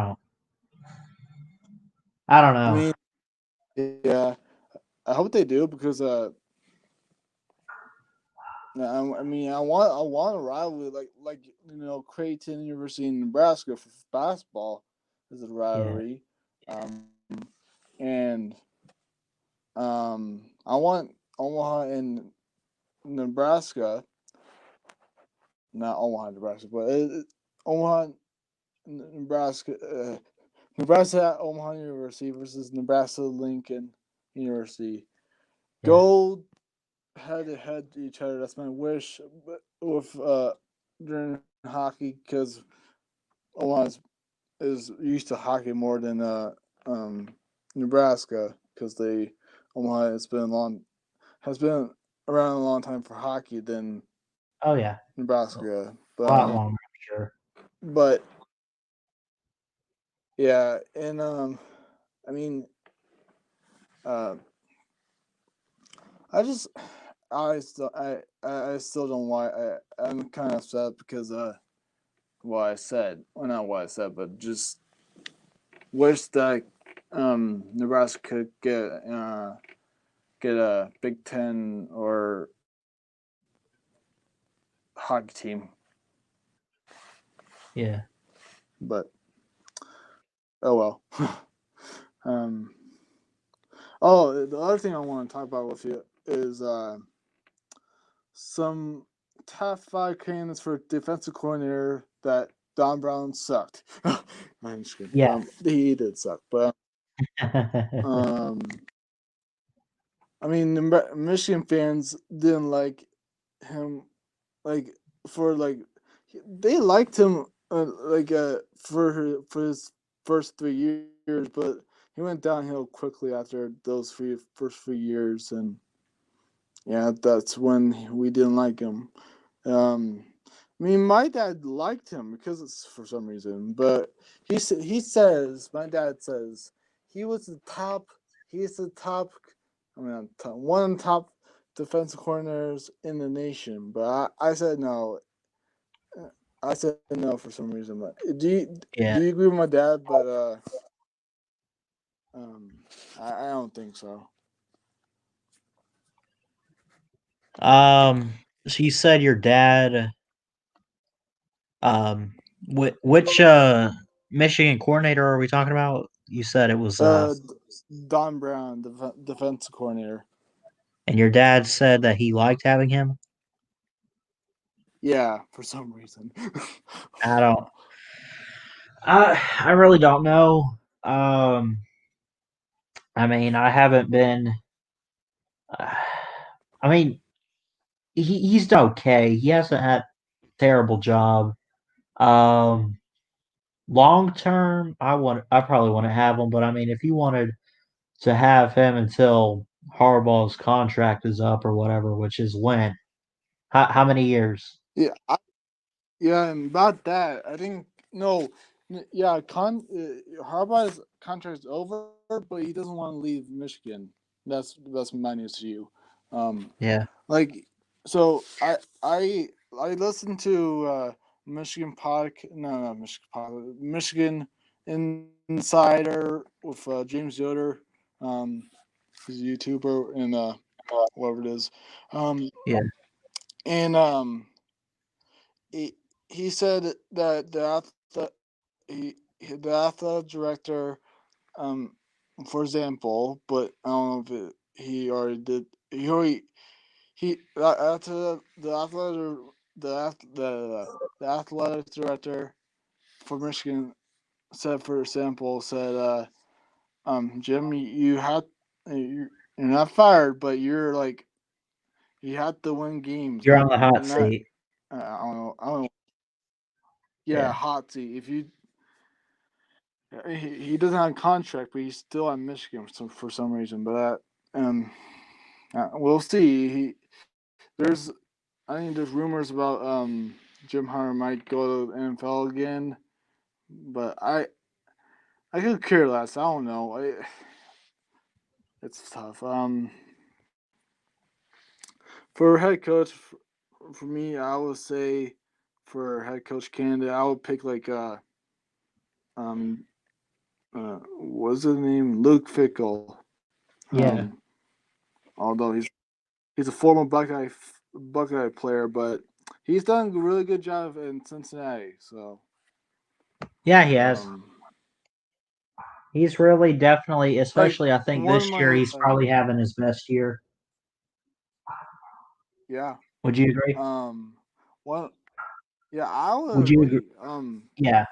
don't know. I mean, yeah, I hope they do because I mean, I want a rivalry like Creighton University in Nebraska for basketball is a rivalry, and I want Omaha and Nebraska, not Omaha, Nebraska, but Omaha, Nebraska, Nebraska at Omaha University versus Nebraska Lincoln University. Go head to head to each other. That's my wish with during hockey because Omaha is used to hockey more than Nebraska because Omaha has been around a long time for hockey than Nebraska. But, a lot longer, I'm sure. But yeah, and I mean, I still don't why I'm kind of upset because what I said, well not what I said, but just wish that Nebraska could get a Big Ten or hockey team. Yeah. But oh well. Oh, the other thing I want to talk about with you is some top 5 candidates for defensive coordinator that Don Brown sucked. I'm just kidding. Yeah. He did suck, but I mean, Michigan fans didn't like him like for like they liked him for his first 3 years, but he went downhill quickly after those first 3 years, and yeah, that's when we didn't like him. I mean, my dad liked him because it's for some reason, but my dad says he was the top. He's the top. I mean, one of the top defensive corners in the nation. But I said no. I said no for some reason. But Yeah. do you agree with my dad? But I don't think so. So you said your dad. Which Michigan coordinator are we talking about? You said it was Don Brown, defensive coordinator. and your dad said that he liked having him. Yeah, for some reason. I don't. I really don't know. I mean, I haven't been. I mean, he's okay. He hasn't had a terrible job. Um, Long term, I probably want to have him, but I mean, if you wanted to have him until Harbaugh's contract is up or whatever, which is when? How many years? Yeah, yeah, and about that, I think no, yeah, Harbaugh's contract is over, but he doesn't want to leave Michigan. That's my news to you. Yeah. Like, so I listened to Michigan Michigan Insider with James Yoder. He's a YouTuber and whatever it is. Yeah. And he said that the athletic director, for example, but I don't know if he already did. After the athletic director for Michigan said, for example, said, Jim, you're not fired, but you're like you have to win games. You're Like on the hot you're not. seat. I don't know. I don't know. Yeah, Yeah. hot seat. If you he doesn't have a contract, but he's still at Michigan for some reason. But we'll see. There's I think there's rumors about Jim Harbaugh might go to the NFL again, but I could care less. I don't know. It's tough. For head coach, for me, I would say for head coach candidate, I would pick like um what's his name? Luke Fickle. Yeah. Although he's a former Buckeye player, but he's done a really good job in Cincinnati. So Yeah, he has. He's really definitely, like especially I think one of this year, my he's probably having his best year. yeah. Would you agree? Well, yeah, I would Would you agree? agree. Yeah.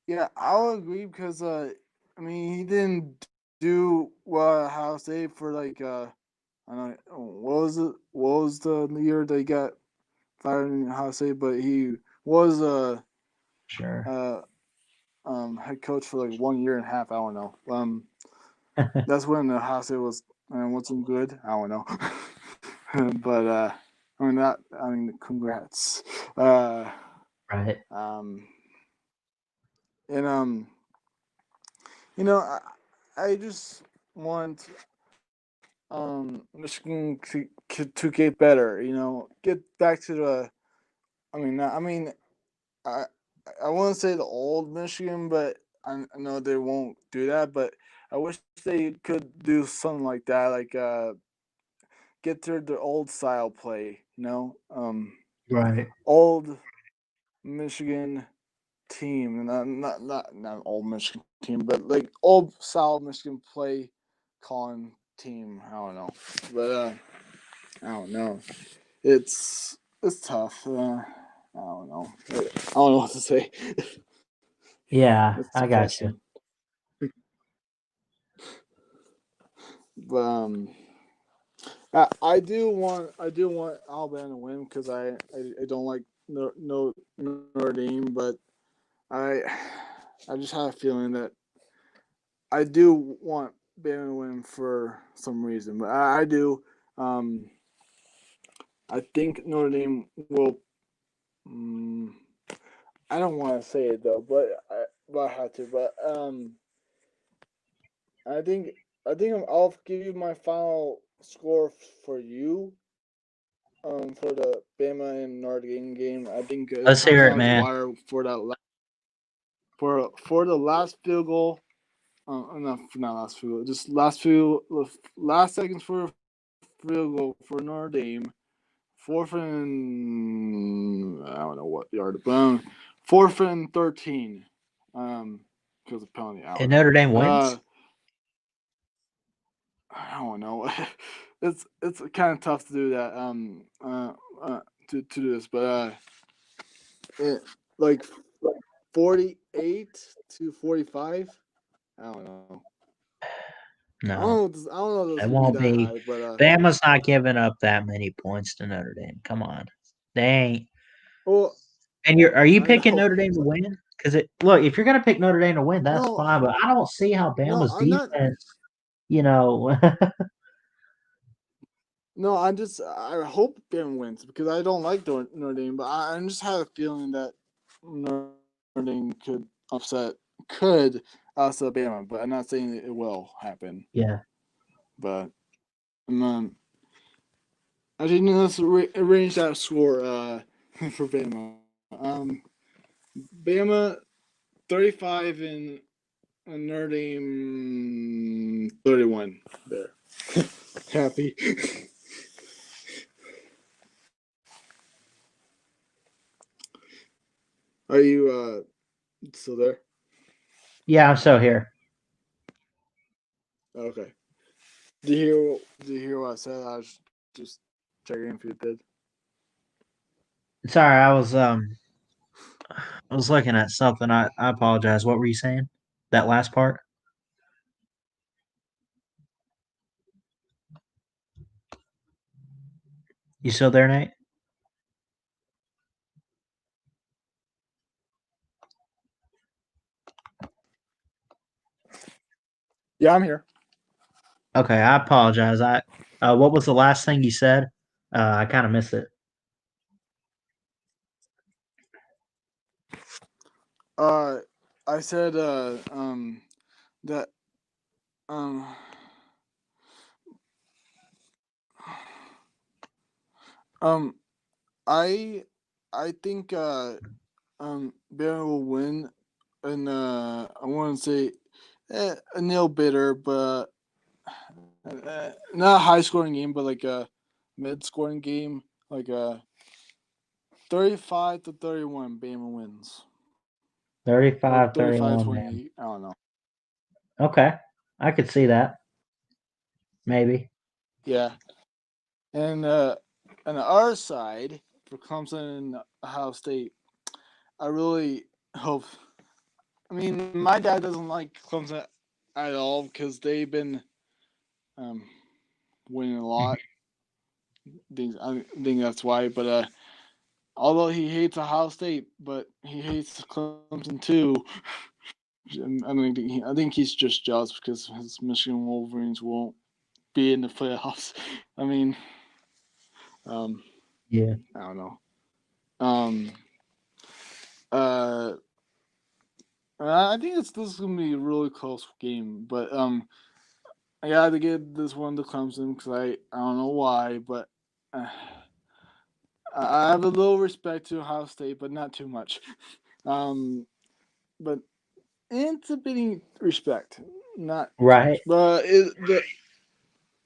Yeah, I would agree because I mean he didn't do well at Ohio State for like I don't know what was the year they got fired in Ohio State, but he was Sure. head coach for like 1 year and a half. I don't know. That's when Ohio State wasn't good. I don't know. But I mean congrats. Right. And you know, I just want Michigan to get better. You know, get back to the. I mean, I I wouldn't say the old Michigan, but I know they won't do that. But I wish they could do something like that, like get to the old style play. You know, Right. old Michigan team, not old Michigan team, but like old style Michigan play calling team. I don't know, but I don't know. It's tough. I don't know. I don't know what to say. Yeah, It's I got you. depressing. I do want Alabama to win because I don't like Notre Dame, but I just have a feeling that I do want Bama to win for some reason, but I do. I think Notre Dame will. I don't want to say it though, but I have to. But I think I'll give you my final score for you. For the Bama and Notre Dame game, I think it Let's comes hear it, down to the man. wire for that for the last field goal. Not last field goal, just last seconds for a field goal for Notre Dame. Fourth and I don't know what yard, but 4th and 13. Because of penalty out. And Notre Dame wins. I don't know. It's kind of tough to do that. To do this, but like 48-45. I don't know. No, I don't know if it this will won't be that be. high, but Bama's not giving up that many points to Notre Dame. Come on, they ain't. well, And are you I picking know. Notre Dame to win? Because look, if you're gonna pick Notre Dame to win, that's No, fine. But I don't see how no, Bama's I'm not. defense, you know. No, I hope Bama wins because I don't like Notre Dame, but I just have a feeling that Notre Dame could upset Bama, but I'm not saying it will happen. Yeah. But actually, no, let's arrange that score for Bama. Bama 35 and Notre Dame 31. There, happy. Are you still there? Yeah, I'm still here. Okay. Did you hear what I said? I was just checking if you did. Sorry, I was looking at something. I apologize. What were you saying? That last part? You still there, Nate? Yeah, I'm here. Okay, I apologize. What was the last thing you said? I kind of missed it. I said that um I think Bama will win, and I want to say a nil bitter, but not a high scoring game, but like a mid scoring game, like a 35-31. Bama wins. 35, 31, man. 35-28. I don't know. Okay, I could see that. Maybe. Yeah, and on the other side for Clemson and Ohio State, I really hope. I mean, my dad doesn't like Clemson at all because they've been winning a lot. I think that's why. But although he hates Ohio State, but he hates Clemson too. I think he's just jealous because his Michigan Wolverines won't be in the playoffs. I mean, Yeah. I don't know. I think this is gonna be a really close game, but I gotta give this one to Clemson because I don't know why, but I have a little respect to Ohio State, but not too much. But it's a bit respect, not Right. but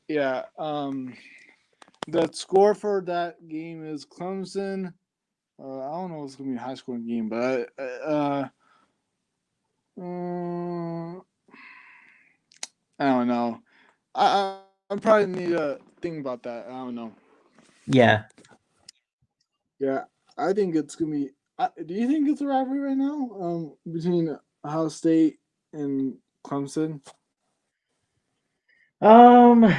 yeah. The score for that game is Clemson. I don't know if it's gonna be a high scoring game, but I don't know. I probably need to think about that. I don't know. Yeah. Yeah, I think it's gonna be. Do you think it's a rivalry right now? Between Ohio State and Clemson. Um,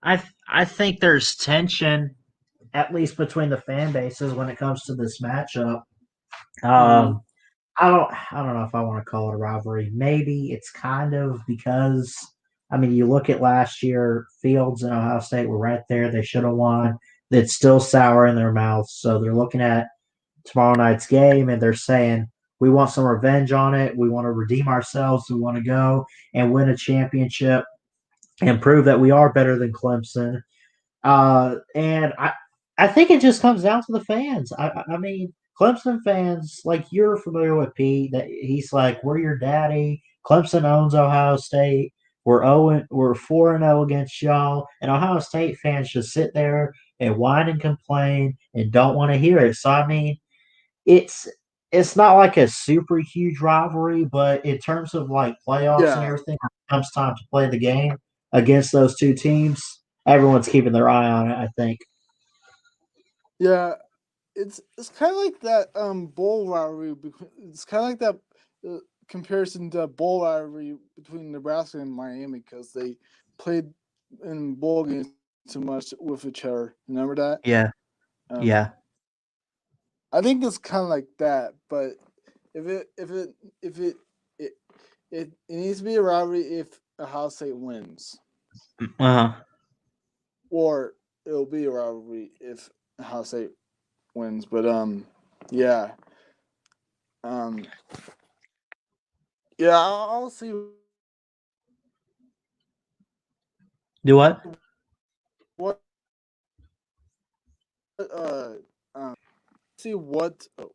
I think there's tension, at least between the fan bases, when it comes to this matchup. Um, I don't know if I want to call it a rivalry. Maybe it's kind of because I mean you look at last year, Fields and Ohio State were right there. They should have won. It's still sour in their mouths, so they're looking at tomorrow night's game and they're saying we want some revenge on it. We want to redeem ourselves. We want to go and win a championship and prove that we are better than Clemson. And I think it just comes down to the fans. I mean, Clemson fans, like you're familiar with Pete, that he's like, we're your daddy. Clemson owns Ohio State. We're 4-0 against y'all, and Ohio State fans just sit there and whine and complain and don't want to hear it. So I mean, it's it's not like a super huge rivalry, but in terms of like playoffs and Yeah, everything, when it comes time to play the game against those two teams, everyone's keeping their eye on it, I think. yeah. It's kind of like that bowl rivalry. It's kind of like that comparison to bowl rivalry between Nebraska and Miami because they played in bowl games too much with each other. Remember that? Yeah, Um, yeah. I think it's kind of like that, but if it needs to be a rivalry if Ohio State wins, Uh-huh. or it'll be a rivalry if Ohio State wins. But yeah, um, yeah, I'll see Do what? what um see what. Oh,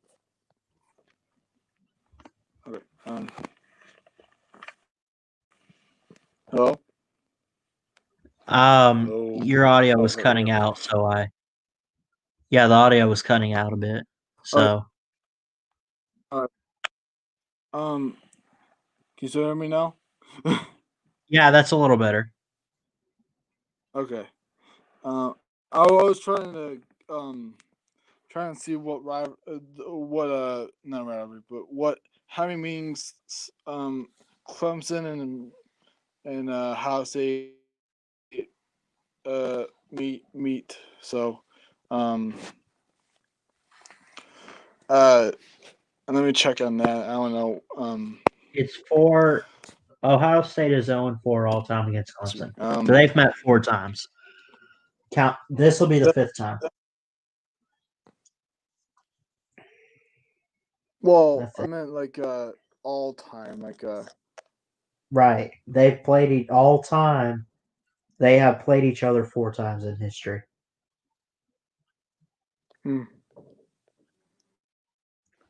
okay. Hello. Hello. Your audio Oh, was cutting hello. out, so yeah, the audio was cutting out a bit. Okay. So Um, can you still hear me now? yeah, that's a little better. Okay. I was trying to see not rivalry, but what having means Clemson and Ohio State meet. So um and let me check on that. I don't know. It's four. Ohio State is 0-4 all time against Clemson. So Um they've met 4 times. Count. This will be the that, 5th time. well, That's I it. meant like all time, like Right. They've played all time. They have played each other 4 times in history. hmm.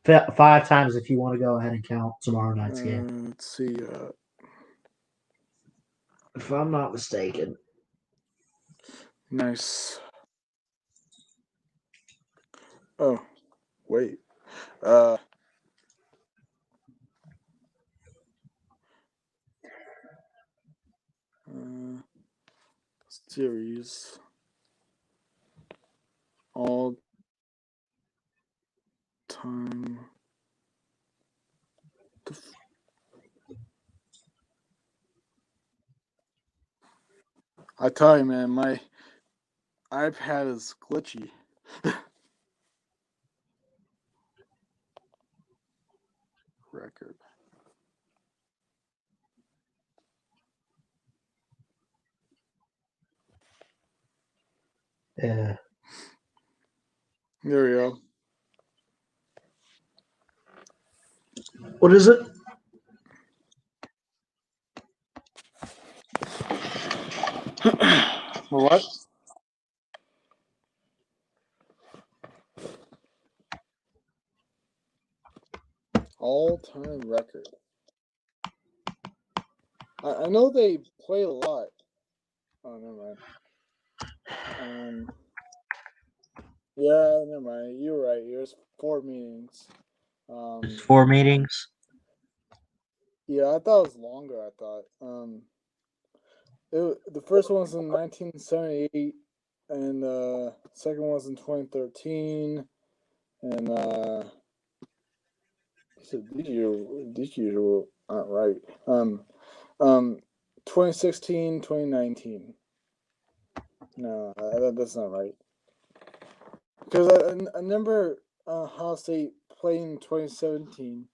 5 times if you want to go ahead and count tomorrow night's game. Let's see. If I'm not mistaken. Nice. Oh, wait. Uh, series all time. I tell you, man, my iPad is glitchy. Record. Yeah. There we go. What is it? What? All time record. I know they play a lot. Oh, never mind. Yeah, never mind. You're right. There's 4 meetings. It's 4 meetings. Yeah, I thought it was longer. I thought. The first one was in 1978, and second one was in 2013, and these years aren't right. 2016, 2019. No, that's not right. Because I remember Ohio State playing in 2017,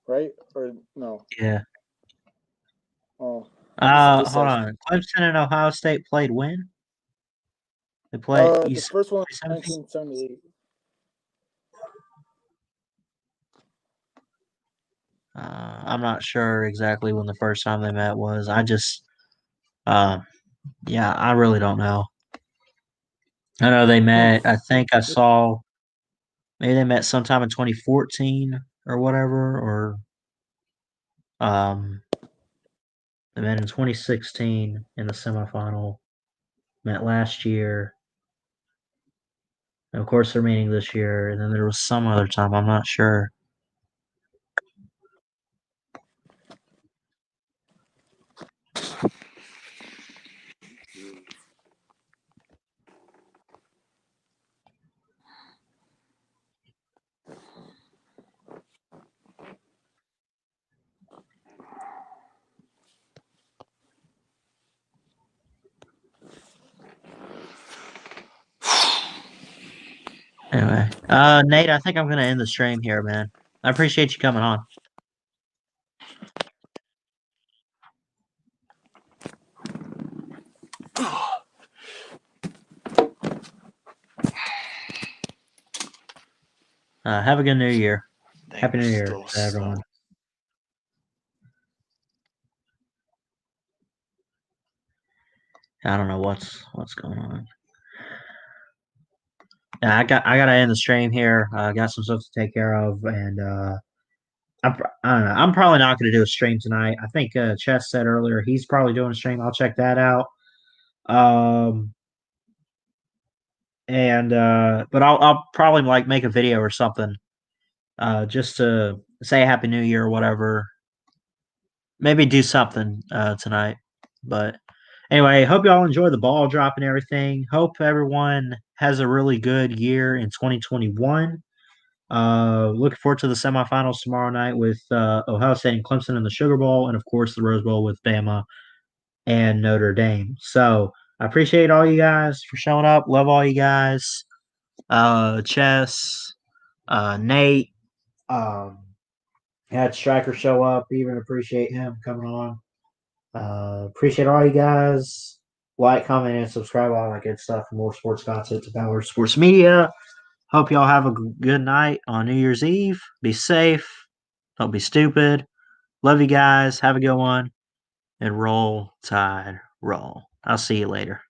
right? Or no? Yeah. Oh. Hold on. Clemson and Ohio State played when? They played. The first one was 1978. I'm not sure exactly when the first time they met was. Yeah, I really don't know. I know they met. I think I saw maybe they met sometime in 2014 or whatever, or um, they met in 2016 in the semifinal. Met last year. And of course, they're meeting this year, and then there was some other time. I'm not sure. Anyway, Nate, I think I'm gonna end the stream here, man. I appreciate you coming on. Have a good New Year. Happy New Year to everyone. I don't know what's going on. Yeah, I gotta end the stream here. I got some stuff to take care of, and I don't know. I'm probably not gonna do a stream tonight. I think Chess said earlier he's probably doing a stream. I'll check that out. And but I'll probably like make a video or something, just to say Happy New Year or whatever. Maybe do something tonight. But anyway, hope y'all enjoy the ball drop and everything. Hope everyone has a really good year in 2021. Looking forward to the semifinals tomorrow night with Ohio State and Clemson in the Sugar Bowl, and of course the Rose Bowl with Bama and Notre Dame. So I appreciate all you guys for showing up. Love all you guys. Chess, Nate, had Striker show up. Even appreciate him coming on. Appreciate all you guys. Like, comment, and subscribe, all that good stuff. For more sports content to Ballard Sports Media. Hope y'all have a good night on New Year's Eve. Be safe. Don't be stupid. Love you guys. Have a good one. And roll, Tide, roll. I'll see you later.